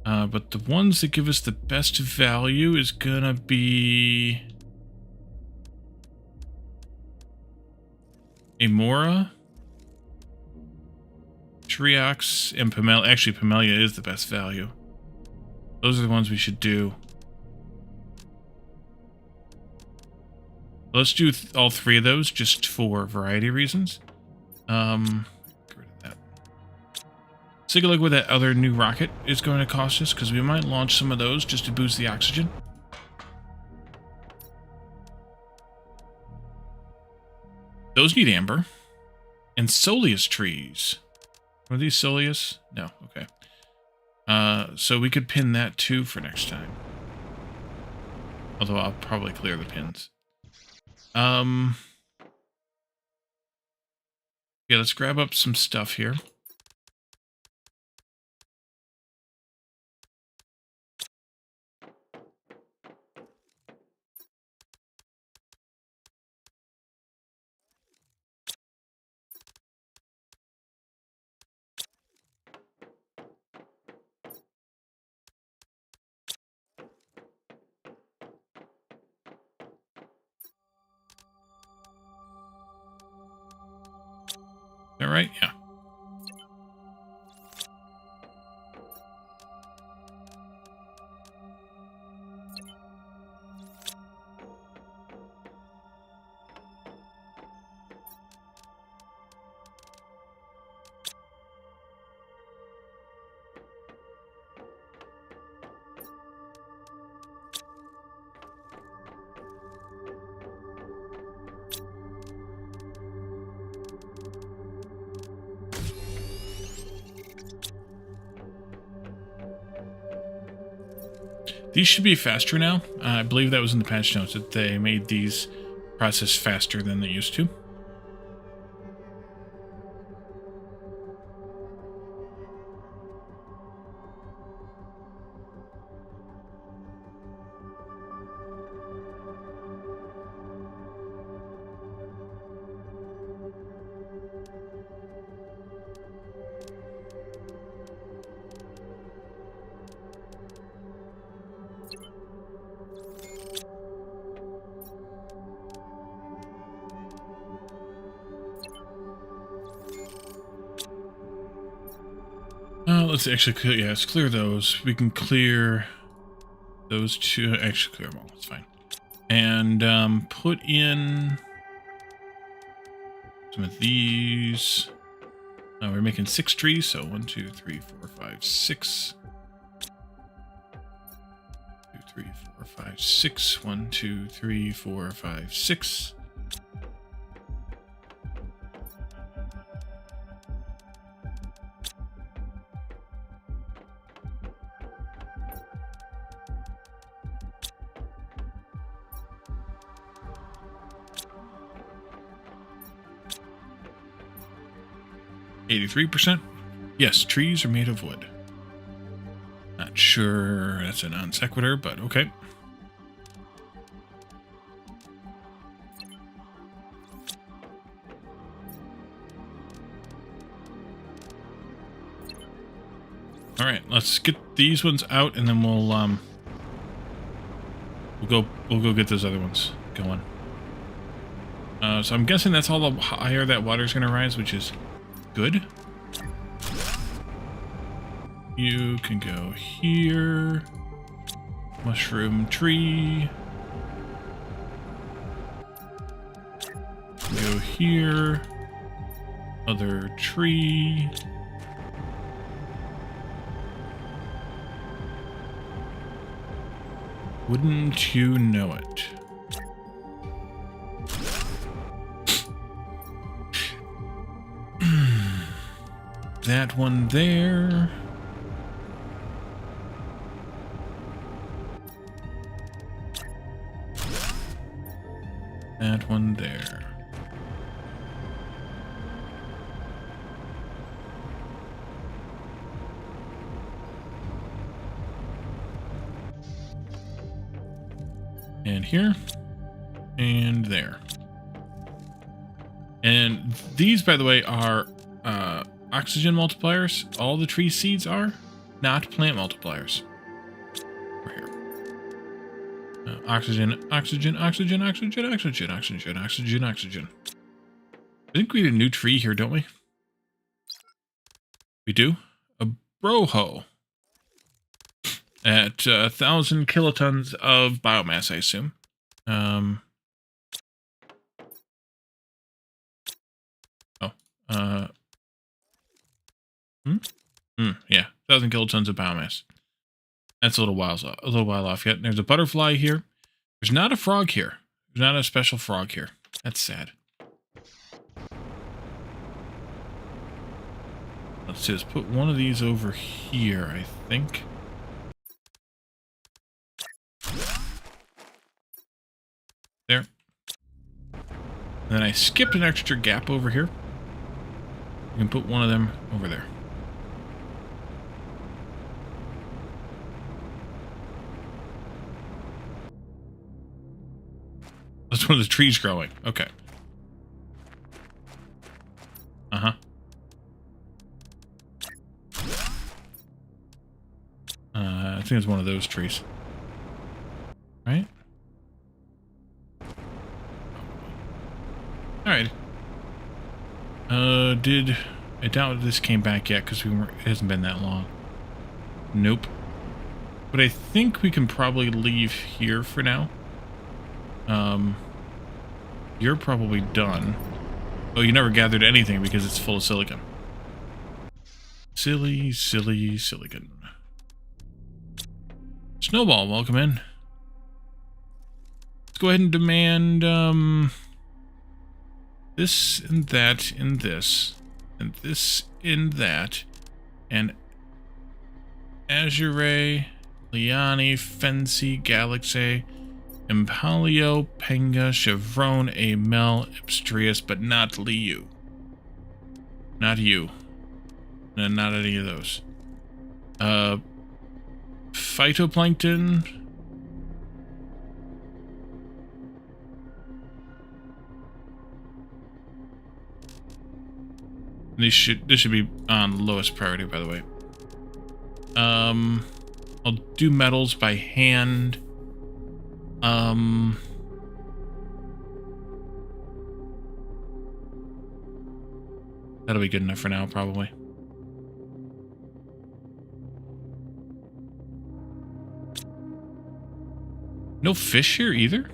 But the ones that give us the best value is gonna be Amora, Shriox, and Pamelia. Actually, Pamelia is the best value. Those are the ones we should do. Let's do all 3 of those just for variety reasons. Get rid of that. Let's take a look what that other new rocket is going to cost us, because we might launch some of those just to boost the oxygen. Those need amber. And Soleus trees. Are these Soleus? No, okay. So we could pin that too for next time. Although I'll probably clear the pins. Yeah, let's grab up some stuff here. All right, yeah. These should be faster now. I believe that was in the patch notes that they made these process faster than they used to. Let's actually clear, yeah, let's clear those. We can clear those 2. Actually, clear them all. It's fine. And put in some of these. We're making 6 trees, so 1, 2, 3, 4, 5, 6. 2, 3, 4, 5, 6. 1, 2, 3, 4, 5, 6. %. Yes, trees are made of wood. Not sure that's a non sequitur, but okay. All right, let's get these ones out, and then we'll go get those other ones going. So I'm guessing that's all the higher that water's going to rise, which is good. You can go here. Mushroom tree. Go here. Other tree. Wouldn't you know it? That one there. That one there. And here. And there. And these, by the way, are oxygen multipliers. All the tree seeds are, not plant multipliers. Over here. Oxygen, oxygen, oxygen, oxygen, oxygen, oxygen, oxygen, oxygen. I think we need a new tree here, don't we? We do? A broho. At 1,000 kilotons of biomass, I assume. Yeah, 1,000 kilotons of biomass. That's a little while off yet. There's a butterfly here. There's not a frog here. There's not a special frog here. That's sad. Let's see, let's put one of these over here, I think. There. And then I skipped an extra gap over here. You can put one of them over there. That's one of the trees growing. Okay. Uh-huh. I think it's one of those trees. Right? Alright. I doubt this came back yet because it hasn't been that long. Nope. But I think we can probably leave here for now. You're probably done. Oh, you never gathered anything because it's full of silicon. Silly, silly silicon. Snowball, welcome in. Let's go ahead and demand, this and that and this. And this and that. And Azure, Liani, Fancy, Galaxy, Impalio, Penga, Chevron, Amel, Ipstrius, but not Liu. Not you. No, not any of those. Phytoplankton. This should be on the lowest priority, by the way. I'll do metals by hand. That'll be good enough for now, probably. No fish here either?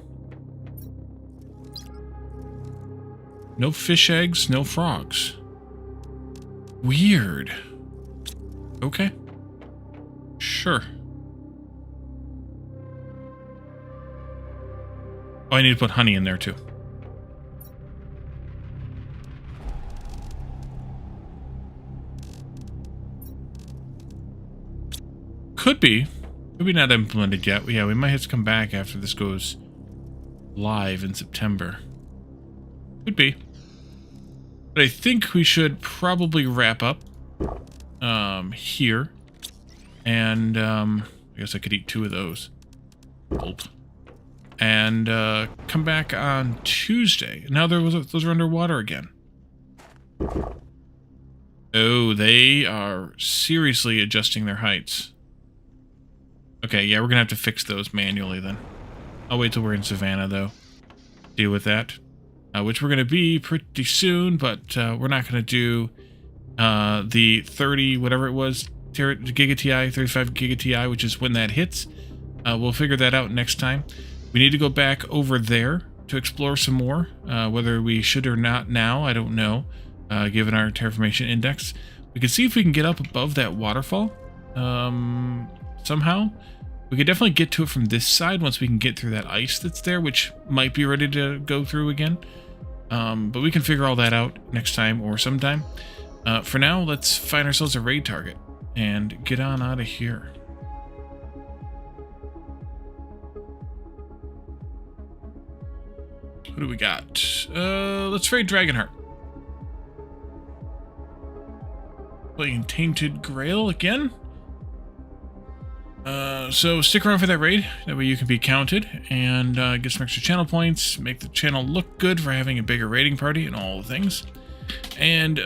No fish eggs, no frogs. Weird. Okay. Sure. Oh, I need to put honey in there too. Could be not implemented yet. Yeah, we might have to come back after this goes live in September. Could be. But I think we should probably wrap up here. And I guess I could eat 2 of those. Gulp. And come back on Tuesday. Now those are underwater again. Oh, they are seriously adjusting their heights. Okay, yeah, we're gonna have to fix those manually then. I'll wait till we're in Savannah though. Deal with that. Which we're gonna be pretty soon, but we're not gonna do the 30 whatever it was Giga TI, 35 Giga TI, which is when that hits. We'll figure that out next time. We need to go back over there to explore some more. Whether we should or not now, I don't know. Given our terraformation index, we can see if we can get up above that waterfall somehow. We could definitely get to it from this side once we can get through that ice that's there, which might be ready to go through again. But we can figure all that out next time or sometime. For now, let's find ourselves a raid target and get on out of here. What do we got? Let's raid Dragonheart. Playing Tainted Grail again. So stick around for that raid. That way you can be counted and get some extra channel points. Make the channel look good for having a bigger raiding party and all the things. And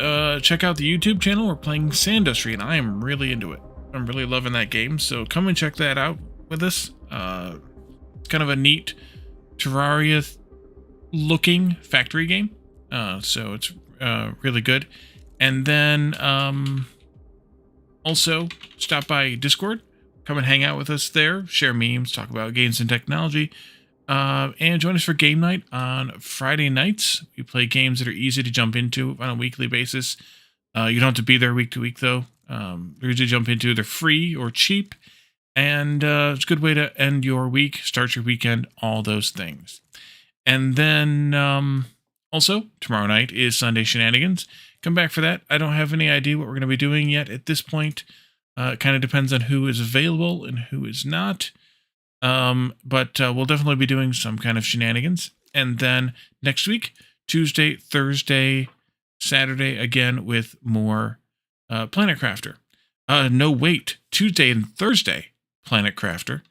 check out the YouTube channel. We're playing Sandustry, and I am really into it. I'm really loving that game. So come and check that out with us. It's kind of a neat Terraria-looking factory game. So it's really good. And then also stop by Discord. Come and hang out with us there. Share memes. Talk about games and technology. And join us for game night on Friday nights. We play games that are easy to jump into on a weekly basis. You don't have to be there week to week, though. They're easy to jump into. They're free or cheap. And it's a good way to end your week, start your weekend, all those things. And then also, tomorrow night is Sunday Shenanigans. Come back for that. I don't have any idea what we're going to be doing yet at this point. It kind of depends on who is available and who is not. But we'll definitely be doing some kind of shenanigans. And then next week, Tuesday, Thursday, Saturday, again with more Planet Crafter. No, wait. Tuesday and Thursday, Planet Crafter.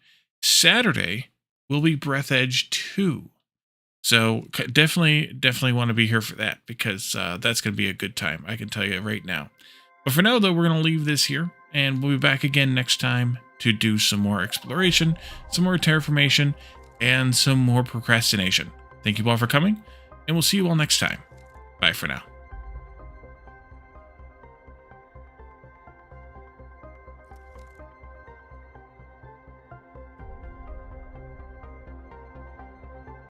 Saturday will be Breath Edge 2. So definitely want to be here for that, because that's going to be a good time. I can tell you right now. But for now, though, we're going to leave this here. And we'll be back again next time to do some more exploration, some more terraformation, and some more procrastination. Thank you all for coming, and we'll see you all next time. Bye for now.